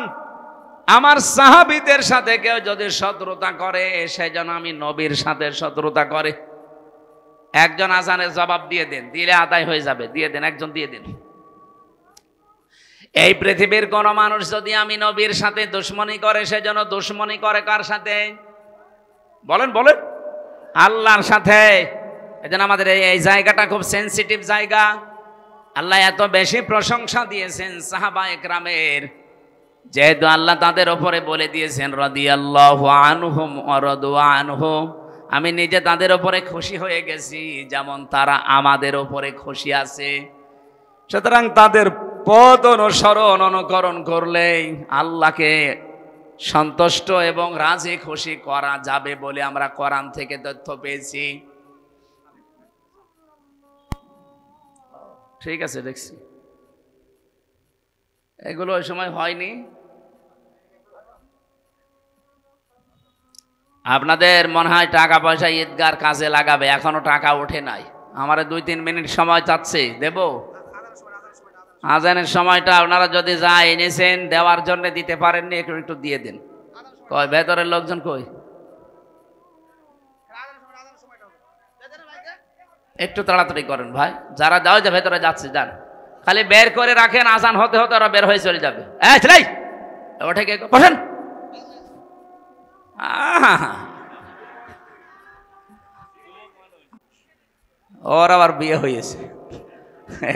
আমার সাহাবীদের সাথে কেউ যদি শত্রুতা করে, সেজন্য আমি নবীর সাথে শত্রুতা করে। একজন আজানের জবাব দিয়ে দেন, দিলে আদায় হয়ে যাবে, দিয়ে দেন, একজন দিয়ে দেন। এই পৃথিবীর কোন মানুষ যদি আমি নবীর সাথে দুশ্মনী করে, সেজন্য দুশ্মনী করে কার সাথে? বলেন বলেন, আল্লাহর সাথে। এজন্য আমাদের এই জায়গাটা খুব সেনসিটিভ জায়গা। আল্লাহ এত বেশি প্রশংসা দিয়েছেন সাহাবায়ে কেরামের, যেহেতু আল্লাহ তাদের উপরে বলে দিয়েছেন রাদিয়াল্লাহু আনহুম ওয়া রাদু আনহু, আমি নিজে তাদের উপরে খুশি হয়ে গেছি যেমন তারা আমাদের উপরে খুশি আছে। সুতরাং তাদের পথ অনুসরণ অনুকরণ করলেই আল্লাহকে সন্তুষ্ট এবং রাজি খুশি করা যাবে বলে আমরা কোরআন থেকে তথ্য পেয়েছি। ঠিক আছে, দেখছি এগুলো ওই সময় হয়নি। আপনাদের মনে হয় টাকা পয়সা ঈদগার কাজে লাগাবে, এখনো টাকা ওঠে নাই। আমার 2-3 মিনিট সময় চাচ্ছে, দেব। আজানের সময়টা আপনারা যদি যা এনেছেন দেওয়ার জন্য দিতে পারেননি, একটু দিয়ে দিন। কই ভেতরের লোকজন কই? একটু তাড়াতাড়ি করেন ভাই, যারা যাও যে ভেতরে যাচ্ছে যান, খালি বের করে রাখেন, আজান হতে হতে ওরা বের হয়ে চলে যাবে। ওঠে কে? বসেন। ওর আবার বিয়ে হয়েছে,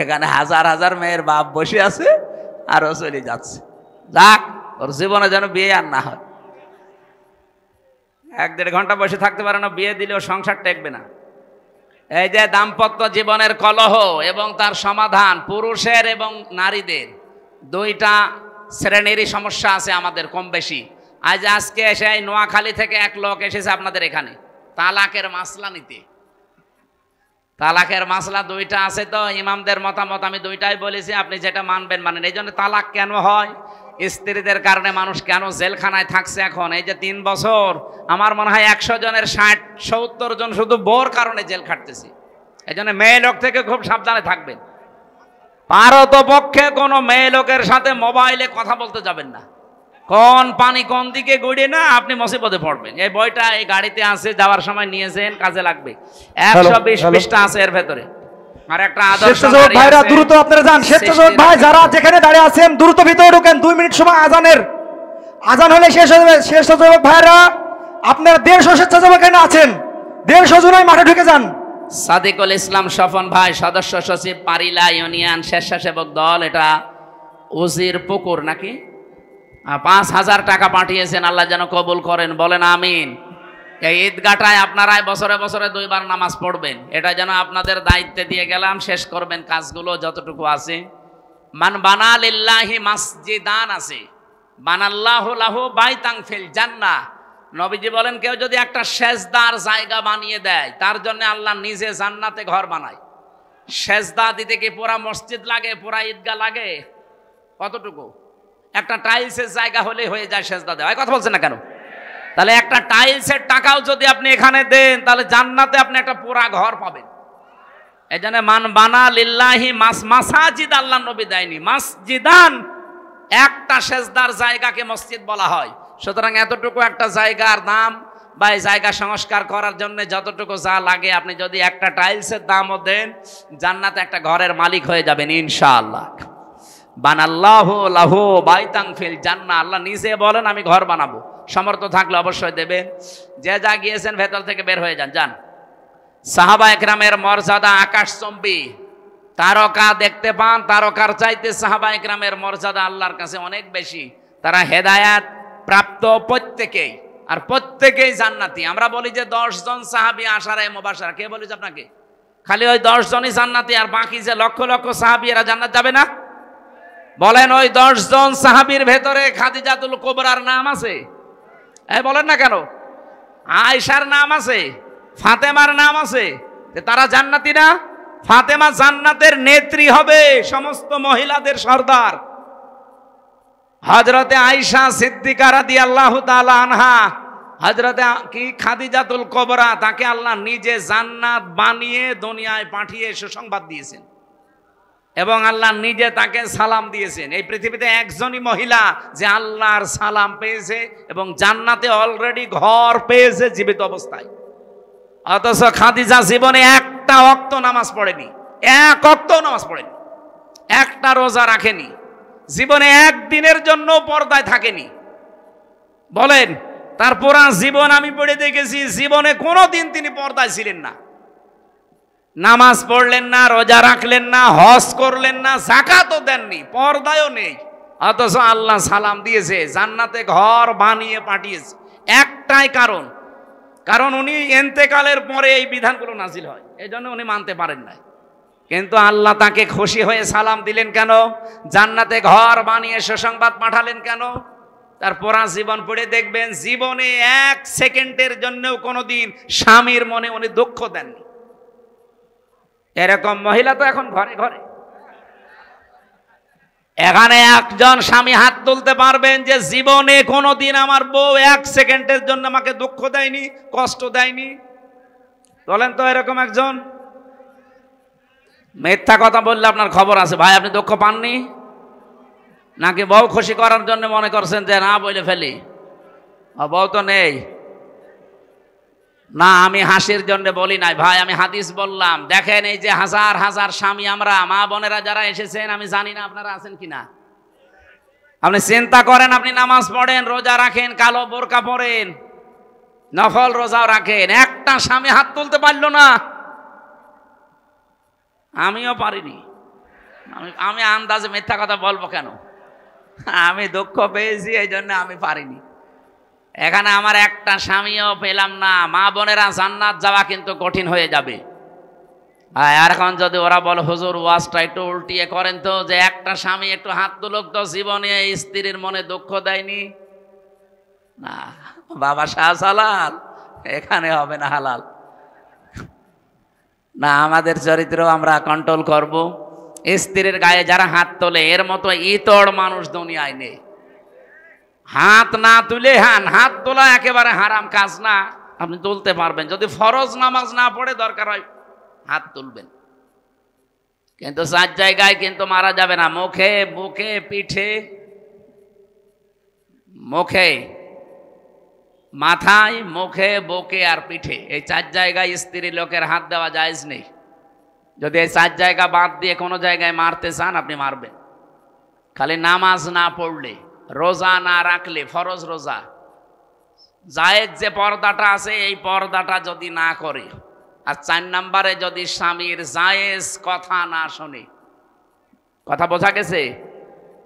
এখানে হাজার হাজার মেয়ের বাপ বসে আছে আর ও চলে যাচ্ছে। যাক, ওর জীবনে যেন বিয়ে আর না হয়। 1-1.5 ঘন্টা বসে থাকতে পারে না, বিয়ে দিলেও সংসার টেকবে না। এই যে দাম্পত্য জীবনের কলহ এবং তার সমাধান, পুরুষের এবং নারীদের দুইটা শ্রেণীরই সমস্যা আছে আমাদের কম বেশি। আজকে এসে নোয়াখালী থেকে এক লোক এসেছে আপনাদের এখানে তালাকের মাসলা নিতে। তালাকের মাসলা দুইটা আছে, তো ইমামদের মতামত আমি দুইটাই বলেছি, আপনি যেটা মানবেন মানেন। এই জন্য তালাক কেন হয়, স্ত্রীদের কারণে মানুষ কেন জেলখানায় থাকছে এখন এই যে 3 বছর, আমার মনে হয় 100 জনের 60-70 জন শুধু বোর কারণে জেল খাটতেছি। এই জন্য মেয়ে লোক থেকে খুব সাবধানে থাকবেন। পারতপক্ষে কোনো মেয়ে লোকের সাথে মোবাইলে কথা বলতে যাবেন না। কোন পানি কোন দিকে গড়িয়ে না আপনি মুসিবতে পড়বেন। এই বইটা এই গাড়িতে আছে, যাওয়ার সময় নিয়েছেন, কাজে লাগবে। 120 পৃষ্ঠা আছে এর ভেতরে। আর একটা আদর্শ ভাইরা দ্রুত আপনারা যান। স্বেচ্ছাসেবক ভাই যারা যেখানে দাঁড়িয়ে আছেন দ্রুত ভিতরে ঢোকেন, 2 মিনিট সময় আজান হলে শেষ হয়ে যাবে। স্বেচ্ছাসেবক ভাইরা আপনারা 150 স্বেচ্ছাসেবক এখানে আছেন, 150 জনই মাঠে ঢুকে যান। সাদিকুল ইসলাম স্বপন ভাই, সদস্য সচিব, পারিলা ইউনিয়ন স্বেচ্ছাসেবক দল। এটা উজির পুকুর নাকি? 5000 টাকা পাঠিয়েছেন, আল্লাহ যেন কবুল করেন, বলেন আমিন। এই ঈদগাটায় আপনারাই বছরে বছরে 2 বার নামাজ পড়বেন, এটা যেন আপনাদের দায়িত্বে দিয়ে গেলাম। শেষ করবেন কাজগুলো যতটুকু আছে। মান বানা লিল্লাহি মাসজিদান আছে, বানাল্লাহু লাহু বাইতান ফিল জান্নাহ। নবীজি বলেন কেউ যদি একটা সেজদার জায়গা বানিয়ে দেয়, তার জন্য আল্লাহ নিজে জান্নাতে ঘর বানায়। সেজদা দিতে কি পুরা মসজিদ লাগে, পুরা ঈদগাহ লাগে? কতটুকু? একটা টাইলসের জায়গা হলে হয়ে যায় সেজদা দেওয়া। কথা বলছেন না কেন? তাহলে একটা টাইলসের টাকাও যদি আপনি এখানে দেন, তাহলে জান্নাতে আপনি একটা পুরা ঘর পাবেন। এই জন্য মান বানা লিল্লাহি মাসাজিদ, আল্লাহ নবী দেয়নি মাসজিদান, একটা সেজদার জায়গাকে মসজিদ বলা হয়। সুতরাং এতটুকু একটা জায়গার দাম বা এই জায়গা সংস্কার করার জন্য যতটুকু যা লাগে, আপনি যদি একটা টাইলসের দামও দেন, জান্নাতে একটা ঘরের মালিক হয়ে যাবেন ইনশাআল্লাহ। বানাল্লাহু লাহু বাইতান ফিল জান্নাহ, আল্লাহ নিজে বলেন আমি ঘর বানাবো। সামর্থ্য থাকলে অবশ্যই দেবেন। যে যা গিয়েছেন ভেতর থেকে বের হয়ে যান, যান। সাহাবা একরামের মর্যাদা আকাশচম্বী। তারকা দেখতে পান, তারকার চাইতে সাহাবা একরামের মর্যাদা আল্লাহর কাছে অনেক বেশি। তারা হেদায়াত প্রাপ্ত প্রত্যেকেই, আর প্রত্যেকেই জান্নাতি। আমরা বলি যে 10 জন সাহাবী আশারায়ে মুবাশশারা, কে বলেছে আপনাকে? খালি ওই 10 জনই জান্নাতি, আর বাকি যে লক্ষ লক্ষ সাহাবী এরা জান্নাত যাবে না? বলেন ওই 10 জন সাহাবীর ভেতরে খাদিজাতুল কুবরার নাম আছে? বলেন না কেন? আয়েশার নাম আছে, ফাতেমার নাম আছে, তারা জান্নাতি না? ফাতেমা জান্নাতের নেত্রী হবে, সমস্ত মহিলাদের সর্দার। হযরতে আয়েশা সিদ্দিকা রাদিয়াল্লাহু তাআলা আনহা, হযরতে কি খাদিজাতুল কুবরা, তাকে আল্লাহ নিজে জান্নাত বানিয়ে দুনিয়ায় পাঠিয়ে সুসংবাদ দিয়েছেন এবং আল্লাহ নিজে তাকে সালাম দিয়েছেন। এই পৃথিবীতে একজনই মহিলা যে আল্লাহর সালাম পেয়েছে এবং জান্নাতে অলরেডি ঘর পেয়েছে জীবিত অবস্থায়। অথচ খাদিজা জীবনে একটা ওয়াক্ত নামাজ পড়েনি, এক ওয়াক্তও নামাজ পড়েনি, একটা রোজা রাখেনি, জীবনে একদিনের জন্য পর্দায় থাকেনি। বলেন, তার পুরা জীবন আমি পড়ে দেখেছি, জীবনে কোনোদিন তিনি পর্দায় ছিলেন না। নামাজ পড়লেন না, রোজা রাখলেন না, হজ করলেন না, যাকাতও দেননি, পর্দায়ও নেই। অথচ আল্লাহ সালাম দিয়েছে, জান্নাতে ঘর বানিয়ে পাঠিয়েছে। একটাই কারণ, কারণ উনি ইন্তেকালের পরে এই বিধানগুলো নাজিল হয়, এই জন্য উনি মানতে পারেন নাই। কিন্তু আল্লাহ তাকে খুশি হয়ে সালাম দিলেন কেন? জান্নাতে ঘর বানিয়ে সুসংবাদ পাঠালেন কেন? তার পুরা জীবন পড়ে দেখবেন, জীবনে 1 সেকেন্ডের জন্যও কোনোদিন স্বামীর মনে উনি দুঃখ দেননি। এরকম মহিলা তো এখন ঘরে ঘরে। এখানে একজন স্বামী হাত তুলতে পারবেন যে জীবনে কোনোদিন আমার বউ 1 সেকেন্ডের জন্য আমাকে দুঃখ দেয়নি, কষ্ট দেয়নি? বলেন তো এরকম একজন? মিথ্যা কথা বললে আপনার খবর আছে ভাই। আপনি দুঃখ পাননি নাকি বউ খুশি করার জন্য মনে করছেন যে না বলে ফেলি? বউ তো নেই না, আমি হাসির জন্য বলি নাই ভাই, আমি হাদিস বললাম। দেখেন এই যে হাজার হাজার স্বামী, আমরা মা বোনেরা যারা এসেছেন, আমি জানি না আপনারা আছেন কিনা। আপনি চিন্তা করেন, আপনি নামাজ পড়েন, রোজা রাখেন, কালো বোরকা পরেন, নফল রোজাও রাখেন, একটা স্বামী হাত তুলতে পারলো না। আমিও পারিনি। আমি আন্দাজে মিথ্যা কথা বলবো কেন? আমি দুঃখ পেয়েছি, এই জন্য আমি পারিনি। এখানে আমার একটা স্বামীও পেলাম না, মা বোনেরা জান্নাত যাওয়া কিন্তু কঠিন হয়ে যাবে। আর এখন যদি ওরা বলে হুজুর ওয়াজটা একটু উল্টিয়ে করেন তো, যে একটা স্বামী একটু হাত তুলুক তো, জীবনে স্ত্রীর মনে দুঃখ দেয়নি, না বাবা শাহজালাল এখানে হবে না হালাল। না, আমাদের চরিত্র আমরা কন্ট্রোল করব। স্ত্রীর গায়ে যারা হাত তোলে এর মতো ইতর মানুষ দুনিয়ায় নেই। হাত না তুলে, হাত তোলা একেবারে হারাম কাজ না, আপনি তুলতে পারবেন যদি ফরজ নামাজ না পড়ে, দরকার হয় হাত তুলবেন, কিন্তু 4 জায়গায় কিন্তু মারা যাবে না, মুখে, বুকে, পিঠে, মুখে, মাথায়, মুখে, বুকে আর পিঠে, এই 4 জায়গায় স্ত্রী লোকের হাত দেওয়া জায়েজ নেই। যদি এই 4 জায়গা বাদ দিয়ে কোনো জায়গায় মারতে চান আপনি মারবেন। খালি নামাজ না পড়লে, রোজা না রাখলে, ফরজ রোজা, জায়েজ যে পর্দাটা আছে এই পর্দাটা যদি না করে, আর 4 নম্বরে যদি স্বামীর জায়েজ কথা না শোনে, কথা বোঝা গেছে?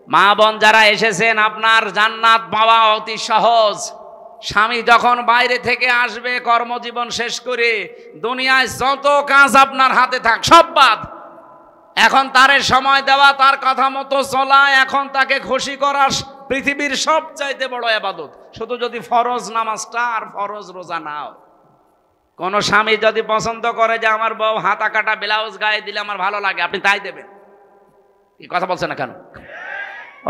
মা বোন যারা এসেছেন, আপনার জান্নাত পাওয়া অতি সহজ। স্বামী যখন বাইরে থেকে আসবে কর্মজীবন শেষ করে, দুনিয়ায় যত কাজ আপনার হাতে থাক সব বাদ। এখন তারে সময় দেওয়া, তার কথা মতো চলা, এখন তাকে খুশি করা পৃথিবীর সবচাইতে বড় ইবাদত। শুধু যদি ফরজ নামাজটা আর ফরজ রোজা নাও। কোন স্বামী যদি পছন্দ করে যে আমার বউ হাতা কাটা ব্লাউজ গায়ে দিলে আমার ভালো লাগে, আপনি তাই দেবেন। এই কথা বলছে না কেন?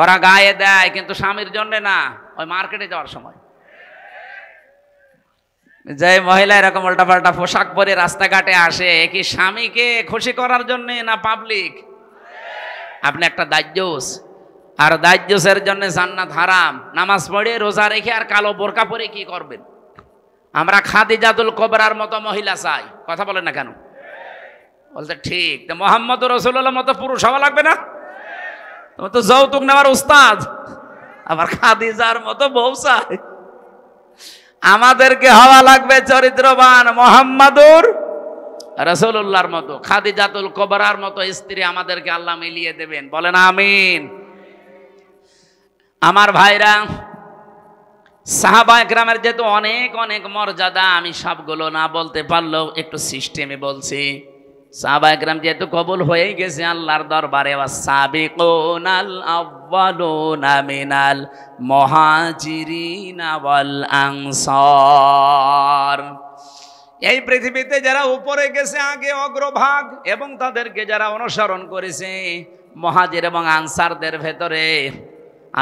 ওরা গায়ে দেয় কিন্তু স্বামীর জন্য না, ওই মার্কেটে যাওয়ার সময়। যে মহিলা এরকম উল্টাপাল্টা পোশাক পরে রাস্তাঘাটে আসে, কি স্বামীকে খুশি করার জন্য না পাবলিক? আপনি একটা দাজ্জুস, আর দাজ্জুসের জন্য জান্নাত হারাম। নামাজ পড়ে রোজা রেখে আর কালো বোরকা পরে কি করবেন? আমরা খাদিজাতুল কুবরার মতো মহিলা চাই। কথা বলেন না কেন? বলতে ঠিক, তো মুহাম্মদ রাসূলুল্লাহর মতো পুরুষ হওয়া লাগবে না? তুমি তো যৌতুক নেওয়ার উস্তাদ, আবার খাদিজার মতো বউ চাই। আমাদেরকে হওয়া লাগবে চরিত্রবান, মুহাম্মাদুর রাসূলুল্লাহর মতো, খাদিজাতুল কুবরার মতো স্ত্রী আমাদেরকে আল্লাহ মিলিয়ে দেবেন। বলেন আমিন। আমার ভাইরা, সাহাবা একরামের যেহেতু অনেক অনেক মর্যাদা, আমি সবগুলো না বলতে পারলেও একটু সিস্টেমে বলছি। সাহাবা একরাম যেহেতু কবুল হয়েই গেছে আল্লাহর দরবারে, ওয়াসাবিকুনাল আউয়ালুনা মিনাল মুহাজিরিনা ওয়াল আনসার, এই পৃথিবীতে যারা উপরে গেছে আগে অগ্রভাগ, এবং তাদেরকে যারা অনুসরণ করেছে মুহাজির এবং আনসারদের ভেতরে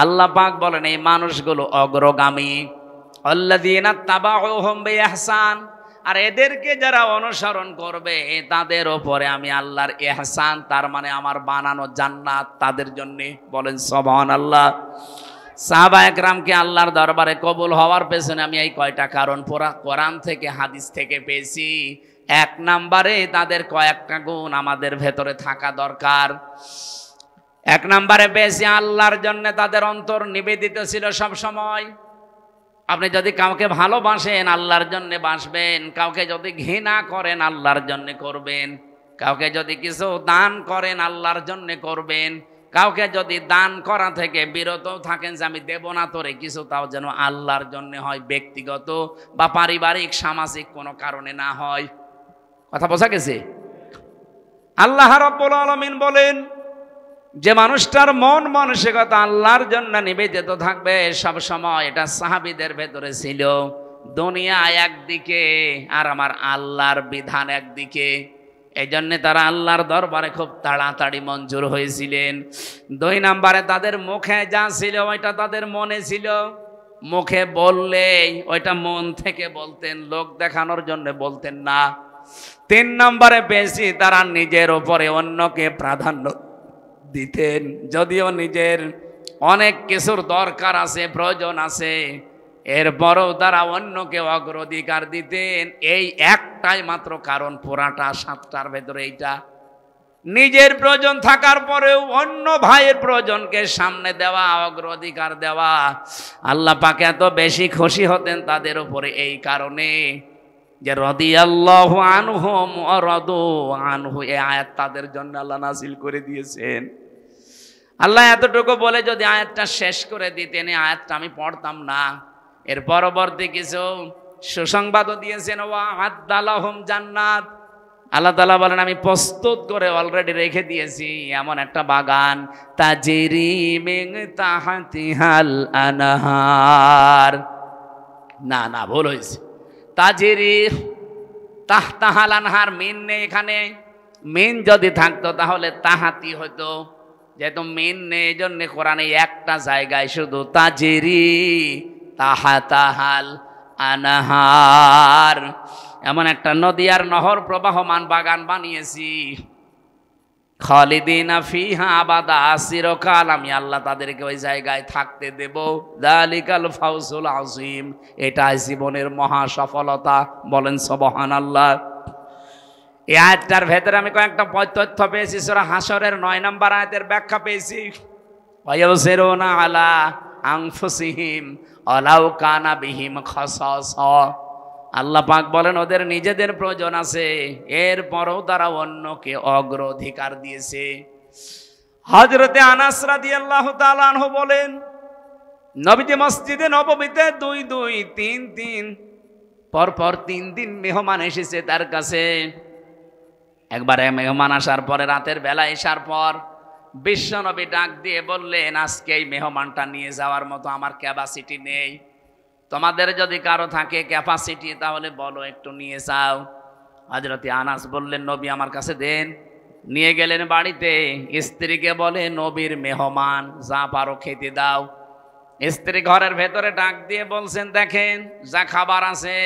আল্লাহ পাক বলেন এই মানুষগুলো অগ্রগামী। আল্লাযীনা তাবাউহুম বিইহসান, আর এদেরকে যারা অনুসরণ করবে তাদের উপরে আমি আল্লাহর ইহসান, তার মানে আমার বানানো জান্নাত তাদের জন্য। বলেন সুবহানাল্লাহ। সাহাবা একরামকে আল্লাহর দরবারে কবুল হওয়ার পেছনে আমি এই কয়টা কারণ পুরা কোরআন থেকে হাদিস থেকে পেয়েছি। 1 নম্বরে তাদের কয়েকটা গুণ আমাদের ভেতরে থাকা দরকার। 1 নম্বরে পেয়েছি আল্লাহর জন্য তাদের অন্তর নিবেদিত ছিল সব সময়। আপনি যদি কাউকে ভালোবাসেন আল্লাহর জন্য বাসবেন, কাউকে যদি ঘৃণা করেন আল্লাহর জন্য করবেন, কাউকে যদি কিছু দান করেন আল্লাহর জন্য করবেন, কাউকে যদি দান করা থেকে বিরত থাকেন যে আমি দেব না তোরে কিছু, তাও যেন আল্লাহর জন্য হয়, ব্যক্তিগত বা পারিবারিক সামাজিক কোনো কারণে না হয়। কথা বোঝা গেছে? আল্লাহ রাব্বুল আলামিন বলেন যে মানুষটার মন মানসিকতা আল্লাহর জন্য নিবেদিত থাকবে সব সময়, এটা সাহাবীদের ভেতরে ছিল। দুনিয়া একদিকে আর আমার আল্লাহর বিধান একদিকে, এই জন্য তারা আল্লাহর দরবারে খুব তাড়াতাড়ি মঞ্জুর হয়েছিলেন। 2 নম্বরে তাদের মুখে যা ছিল ওইটা তাদের মনে ছিল। মুখে বললেই ওইটা মন থেকে বলতেন, লোক দেখানোর জন্য বলতেন না। 3 নম্বরে বেশি তারা নিজের উপরে অন্যকে প্রাধান্য দিতেন, যদিও নিজের অনেক কিছুর দরকার আছে, প্রয়োজন আছে, এরপরও তারা অন্যকে অগ্রাধিকার দিতেন। এই একটাই মাত্র কারণ, পুরাটা 7টার ভেতরে এইটা। নিজের প্রয়োজন থাকার পরেও অন্য ভাইয়ের প্রয়োজনকে সামনে দেওয়া, অগ্রাধিকার দেওয়া। আল্লাহ পাক এত বেশি খুশি হতেন তাদের উপরে এই কারণে যে রাদিয়াল্লাহু আনহুম ওয়া রাদু আনহু, এই আয়াত তাদের জন্য আল্লাহ নাযিল করে দিয়েছেন। আল্লাহ এতটুকু বলে যদি আয়াতটা শেষ করে দিতেন, এই আয়াতটা আমি পড়তাম না। এর পরবর্তী কিছু সুসংবাদও দিয়েছেন, ওয়া'আদ্দা লাহুম জান্নাত, আল্লাহ তাআলা বলেন আমি প্রস্তুত করে অলরেডি রেখে দিয়েছি এমন একটা বাগান, তাজরি মিন তাহতিহাল আনহার, না ভুল হয়েছে, তাজরি তাহতাহাল আনহার, মিন নেই এখানে, মিন যদি থাকতো তাহলে তাহাতি হতো, যেহেতু মিন নেই এই জন্য কোরআনে একটা জায়গায় শুধু তাজরি তাহাতাহাল আনহার, এমন একটা নদী আর নহর প্রবাহমান বাগান বানিয়েছি, খালিদিনা ফিহা আবাদা, চিরকাল আমি আল্লাহ তাদেরকে ওই জায়গায় থাকতে দেব, যালিকাল ফাউজুল আযীম, এটা জীবনের মহা সফলতা, বলেন সুবহানাল্লাহ। এই আয়াতটার ভেতরে আমি কয়েকটা তথ্য পেয়েছি, সূরা হাশরের 9 নম্বর আয়াতের ব্যাখ্যা পেয়েছি, ওয়ায়ুসিরুনা আলা আনফুসিহিম ওয়ালাউ কানা বিহিম খাসাসা, আল্লাহ পাক বলেন ওদের নিজেদের প্রয়োজন আছে, এরপরও তারা অন্যকে অগ্রাধিকার দিয়েছে। হযরতে আনাস রাদিয়াল্লাহু তাআলা আনহু বলেন, নবীজি মসজিদে নববীতে 2-2-3-3 পরপর 3 দিন মেহমান এসেছে তার কাছে। একবারে মেহমান আসার পরে রাতের বেলা আসার পর বিশ্বনবী ডাক দিয়ে বললেন, আজকে এই মেহমানটা নিয়ে যাওয়ার মতো আমার ক্যাপাসিটি নেই, তোমাদের যদি কারো থাকে ক্যাপাসিটি তাহলে বলো একটু নিয়ে যাও। হযরতে আনাস বললেন, নবী আমার কাছে দেন। নিয়ে গেলেন বাড়িতে, স্ত্রীকে বলে নবীর মেহমান, যা পারো খেতে দাও। স্ত্রী ঘরের ভেতরে ডাক দিয়ে বলছেন, দেখেন যা খাবার আছে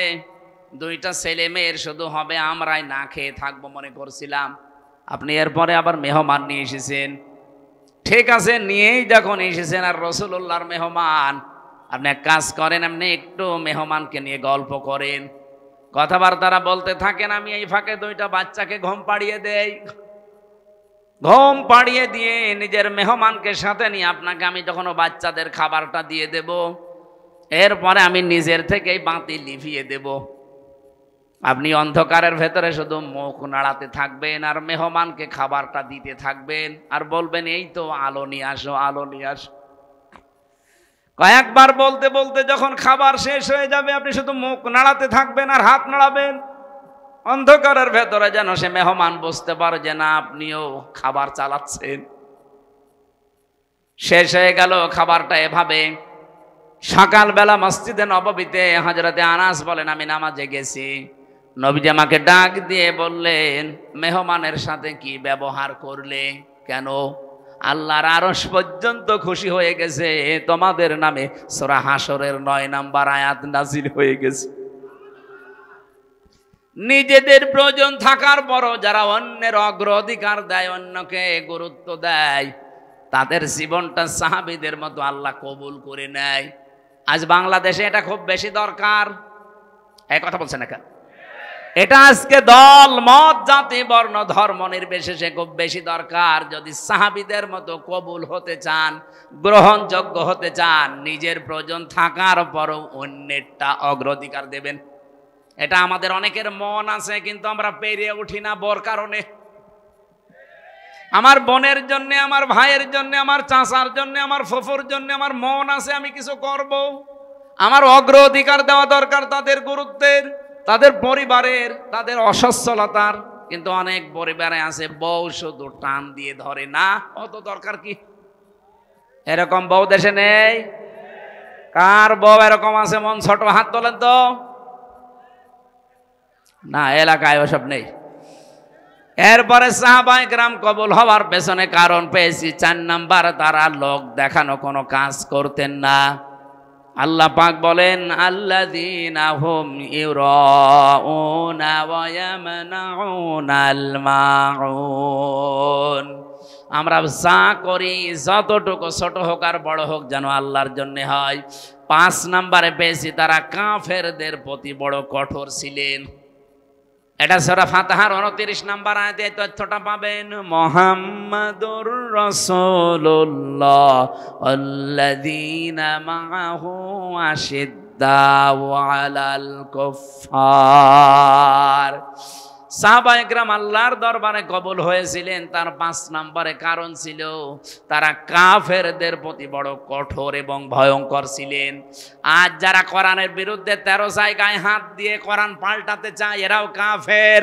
2টা ছেলে মেয়ের শুধু হবে, আমরাই না খেয়ে থাকবো মনে করছিলাম, আপনি এরপরে আবার মেহমান নিয়ে এসেছেন। ঠিক আছে, নিয়েই যখন এসেছেন আর রাসূলুল্লাহর মেহমান, আপনি এক কাজ করেন, আপনি একটু মেহমানকে নিয়ে গল্প করেন, কথাবার্তারা বলতে থাকেন, আমি এই ফাঁকে 2টা বাচ্চাকে ঘুম পাড়িয়ে দেই। ঘুম পাড়িয়ে দিয়ে নিজের মেহমানকে সাথে নিয়ে আপনাকে আমি যখন বাচ্চাদের খাবারটা দিয়ে দেব, এরপরে আমি নিজের থেকেই বাতি লিভিয়ে দেব, আপনি অন্ধকারের ভেতরে শুধু মুখ নাড়াতে থাকবেন আর মেহমানকে খাবারটা দিতে থাকবেন আর বলবেন, এই তো আলো নিয়ে আসো, আলো নিয়ে আসো। কয়েকবার বলতে বলতে যখন খাবার শেষ হয়ে যাবে, আপনি শুধু মুখ নাড়াতে থাকবেন আর হাত নাড়াবেন, অন্ধকারের ভেতরে যেন সে মেহমান বুঝতে পারে যে না আপনিও খাবার চালাচ্ছেন। শেষ হয়ে গেল খাবারটা এভাবে। সকালবেলা মসজিদে নববীতে হযরতে আনাস বলেন, আমি নামাজে গেছি, নবীজি আমাকে ডাক দিয়ে বললেন, মেহমানের সাথে কি ব্যবহার করলে, কেন? আল্লাহর আরশ পর্যন্ত খুশি হয়ে গেছে, তোমাদের নামে সূরা হাশরের 9 নম্বর আয়াত নাজিল হয়ে গেছে। নিজেদের প্রয়োজন থাকার পরও যারা অন্যের অগ্রাধিকার দেয়, অন্যকে গুরুত্ব দেয়, তাদের জীবনটা সাহাবীদের মতো আল্লাহ কবুল করে নেয়। আজ বাংলাদেশে এটা খুব বেশি দরকার। এই কথা বলছেন না কেন? এটা আজকে দল মত জাতি বর্ণ ধর্ম নির্বিশেষে খুব বেশি দরকার। যদি সাহাবীদের মতো কবুল হতে চান, গ্রহণযোগ্য হতে চান, নিজের প্রয়োজন থাকার পরও অন্যেরটা অগ্রাধিকার দেবেন। এটা আমাদের অনেকের মন আছে, কিন্তু আমরা পেরিয়ে উঠি না বড় কারণে। আমার বোনের জন্য, আমার ভাইয়ের জন্য, আমার চাচার জন্য, আমার ফুফুর জন্য আমার মন আছে, আমি কিছু করব, আমার অগ্রাধিকার দেওয়া দরকার তাদের গুরুত্বের, তাদের পরিবারের, তাদের অসচ্ছলতার। কিন্তু অনেক পরিবারে আছে বউ শুধু টান দিয়ে ধরে, না অত দরকার কি? এরকম বউ দেশে নেই? কার বউ এরকম আছে মন ছোট? হাত তোলেন তো। না, এলাকায় ওসব নেই। এরপরে সাহাবায়ে কেরাম কবুল হওয়ার পেছনে কারণ পেয়েছি 4 নাম্বার, তারা লোক দেখানো কোনো কাজ করতেন না। আল্লাহ পাক বলেন, আল্লাযীনা হুম ইউরাউনা ওয়া ইয়ামনাউনাল মাউন। আমরা যা করি যতটুকু ছোট হোক আর বড় হোক যেন আল্লাহর জন্য হয়। 5 নাম্বারে পেয়েছি তারা কাফেরদের প্রতি বড় কঠোর ছিলেন। এটা সূরা ফাতিহার 29 নাম্বার আয়াতে এই তথ্যটা পাবেন। মুহাম্মাদুর রাসূলুল্লাহ আল্লাযীনা মাআহু আশিদ্দাউ আলাল কুফফার। সাহাবায়ে কেরাম আল্লাহর দরবারে কবুল হয়েছিলেন, তার 5 নম্বরে কারণ ছিল তারা কাফেরদের প্রতি বড় কঠোর এবং ভয়ঙ্কর ছিলেন। আজ যারা কোরআনের বিরুদ্ধে 13 জায়গায় হাত দিয়ে কোরআন পাল্টাতে চায়, এরাও কাফের।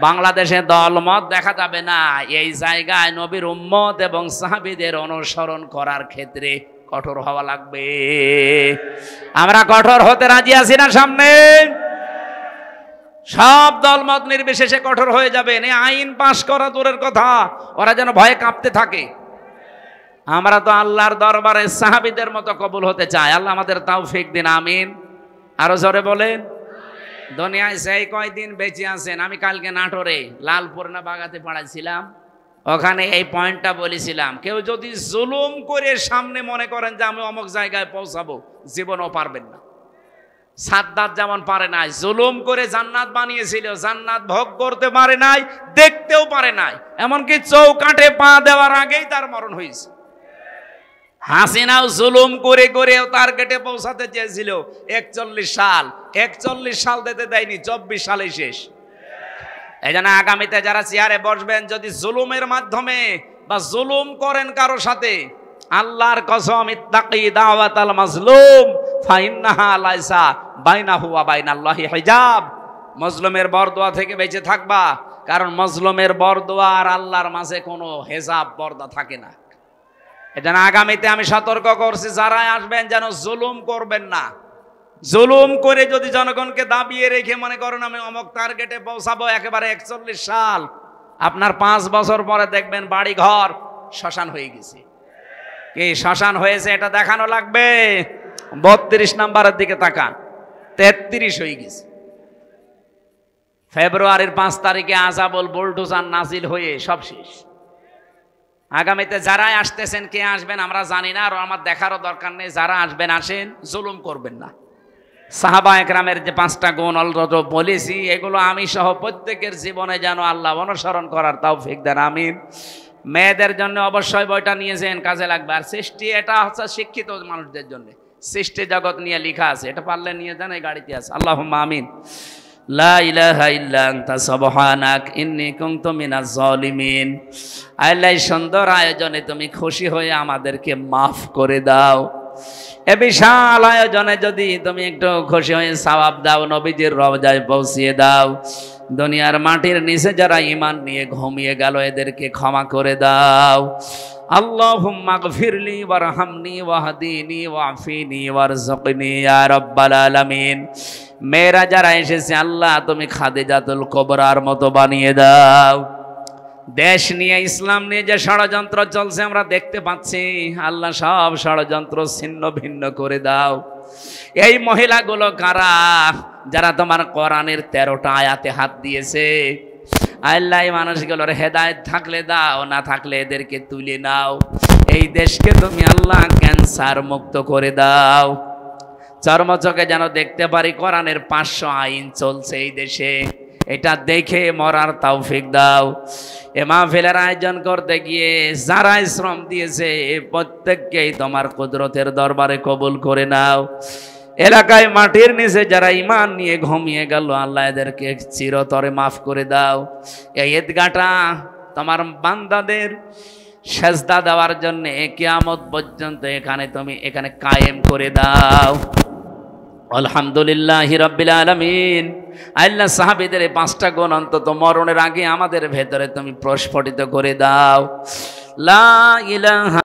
বাংলাদেশে দলমত দেখা যাবে না, এই জায়গায় নবীর উম্মত এবং সাহাবীদের অনুসরণ করার ক্ষেত্রে কঠোর হওয়া লাগবে। আমরা কঠোর হতে রাজি আছি না? সামনে সব দলমত নির্বিশেষে কঠোর হয়ে যাবেন। এই আইন পাশ করা দূরের কথা, ওরা যেন ভয়ে কাঁপতে থাকে। আমরা তো আল্লাহর দরবারে সাহাবীদের মতো কবুল হতে চাই। আল্লাহ আমাদের তৌফিক দিন, আমিন। আরো জোরে বলেন। দুনিয়ায় সেই কয়দিন বেঁচে আছেন, আমি কালকে নাটোরে লালপুর না বাগাতে পড়াইছিলাম, ওখানে এই পয়েন্টটা বলেছিলাম, কেউ যদি জুলুম করে সামনে মনে করেন যে আমি অমুক জায়গায় পৌঁছাবো, জীবনও পারবেন না। সাদ্দাত যেমন পারে নাই, জুলুম করে জান্নাত বানিয়েছিল, জান্নাত ভোগ করতে পারে নাই, দেখতেও পারে নাই, এমনকি চৌকাঠে পা দেওয়ার আগেই তার মরণ হয়েছে। হাসিনাও জুলুম করে করেও টার্গেটে পৌঁছাতে চেয়েছিল 41 সাল দিতে দেয়নি, 24 সালেই শেষ। এই জন্য আগামীতে যারা চেয়ারে বসবেন, যদি জুলুমের মাধ্যমে বা জুলুম করেন কারো সাথে, আল্লাহর কসম, ইত্তাকি দাওয়াতাল মাজলুম ফাইন্নাহা লাইসা বাইনাহু ওয়া বাইনাল্লাহি হিজাব। মজলুমের বরদোয়া থেকে বেঁচে থাকবা, কারণ মজলুমের বরদোয়া আর আল্লাহর মাঝে কোনো হিজাব পর্দা থাকে না। এটা না, আগামীতে আমি সতর্ক করছি, যারা আসবেন যেন জুলুম করবেন না। জুলুম করে যদি জনগণকে দাবিয়ে রেখে মনে করেন আমি অমুক টার্গেটে পৌঁছাবো, একেবারে 41 সাল, আপনার 5 বছর পরে দেখবেন বাড়ি ঘর শ্মশান হয়ে গেছে। কি শ্মশান হয়েছে এটা দেখানো লাগবে? 32 নম্বরের দিকে তাকান, 33 হয়ে গেছে। ফেব্রুয়ারির 5 তারিখে আযাবুল বুলডোজার নাজিল হয়ে সব শেষ। আগামীতে যারাই আসতেছেন, কে আসবেন আমরা জানি না, আর আমার দেখারও দরকার নেই। যারা আসবেন আসেন, জুলুম করবেন না। সাহাবায়ে কেরামের যে 5টা গুণ অলরেডি বলেছি, এগুলো আমি সহ প্রত্যেকের জীবনে যেন আল্লাহ অনুসরণ করার তৌফিক দেন, আমিন। মেয়েদের জন্য অবশ্যই বইটা নিয়েছেন, কাজে লাগবে। আর সৃষ্টি, এটা হচ্ছে শিক্ষিত মানুষদের জন্য, সৃষ্টি জগৎ নিয়ে লেখা আছে, এটা পারলে নিয়ে যান, এই গাড়িতে আছে। আল্লাহুম্মা আমিন। লা ইলাহা ইল্লা আনতা সুবহানাক ইন্নী কুনতু মিনাজ জালিমিন। আল্লাহ, সুন্দর আয়োজনে তুমি খুশি হয়ে আমাদেরকে মাফ করে দাও। এ বিশাল আয়োজনে যদি তুমি একটু খুশি হয়ে সওয়াব দাও, নবীজির রওজায় পৌঁছিয়ে দাও। দুনিয়ার মাটির নিচে যারা ঈমান নিয়ে ঘুমিয়ে গেল, এদেরকে ক্ষমা করে দাও। আল্লাহুম্মা গফিরলি ওয়ারহামনি ওয়াহদিনি ওয়াফিনি ওয়ারযুকনি ইয়া রাব্বাল আলামিন। মেয়েরা যারা এসেছে, আল্লাহ তুমি খাদিজাতুল কুবরার মতো বানিয়ে দাও। দেশ নিয়ে, ইসলাম নিয়ে যে ষড়যন্ত্র চলছে আমরা দেখতে পাচ্ছি, আল্লাহ সব ষড়যন্ত্র ছিন্ন ভিন্ন করে দাও। এই মহিলাগুলো কারা? যারা তোমার কোরআনের 13টা আয়াতে হাত দিয়েছে। আল্লাহ, এই মানুষগুলোর হেদায়েত থাকলে দাও, না থাকলে এদেরকে তুলে নাও। এই দেশকে তুমি আল্লাহ ক্যান্সার মুক্ত করে দাও। চর্মচোখে যেন দেখতে পারি কোরআনের 500 আইন চলছে এই দেশে, এটা দেখে মরার তৌফিক দাও। এ মাহফিলের আয়োজন করতে গিয়ে যারা শ্রম দিয়েছে, প্রত্যেককেই তোমার কুদরতের দরবারে কবুল করে নাও। এলাকায় মাটির নিচে যারা ঈমান নিয়ে ঘুমিয়ে গেল, আল্লাহ এদেরকে চিরতরে মাফ করে দাও। এই ঈদগাহটা তোমার বান্দাদের সেজদা দেওয়ার জন্য কিয়ামত পর্যন্ত এখানে কায়েম করে দাও। আলহামদুলিল্লাহি রাব্বিল আলামিন। আল্লাহ, সাহাবীদের এই 5টা গুণ অন্তত মরণের আগে আমাদের ভেতরে তুমি প্রস্ফুটিত করে দাও। লা ইলাহা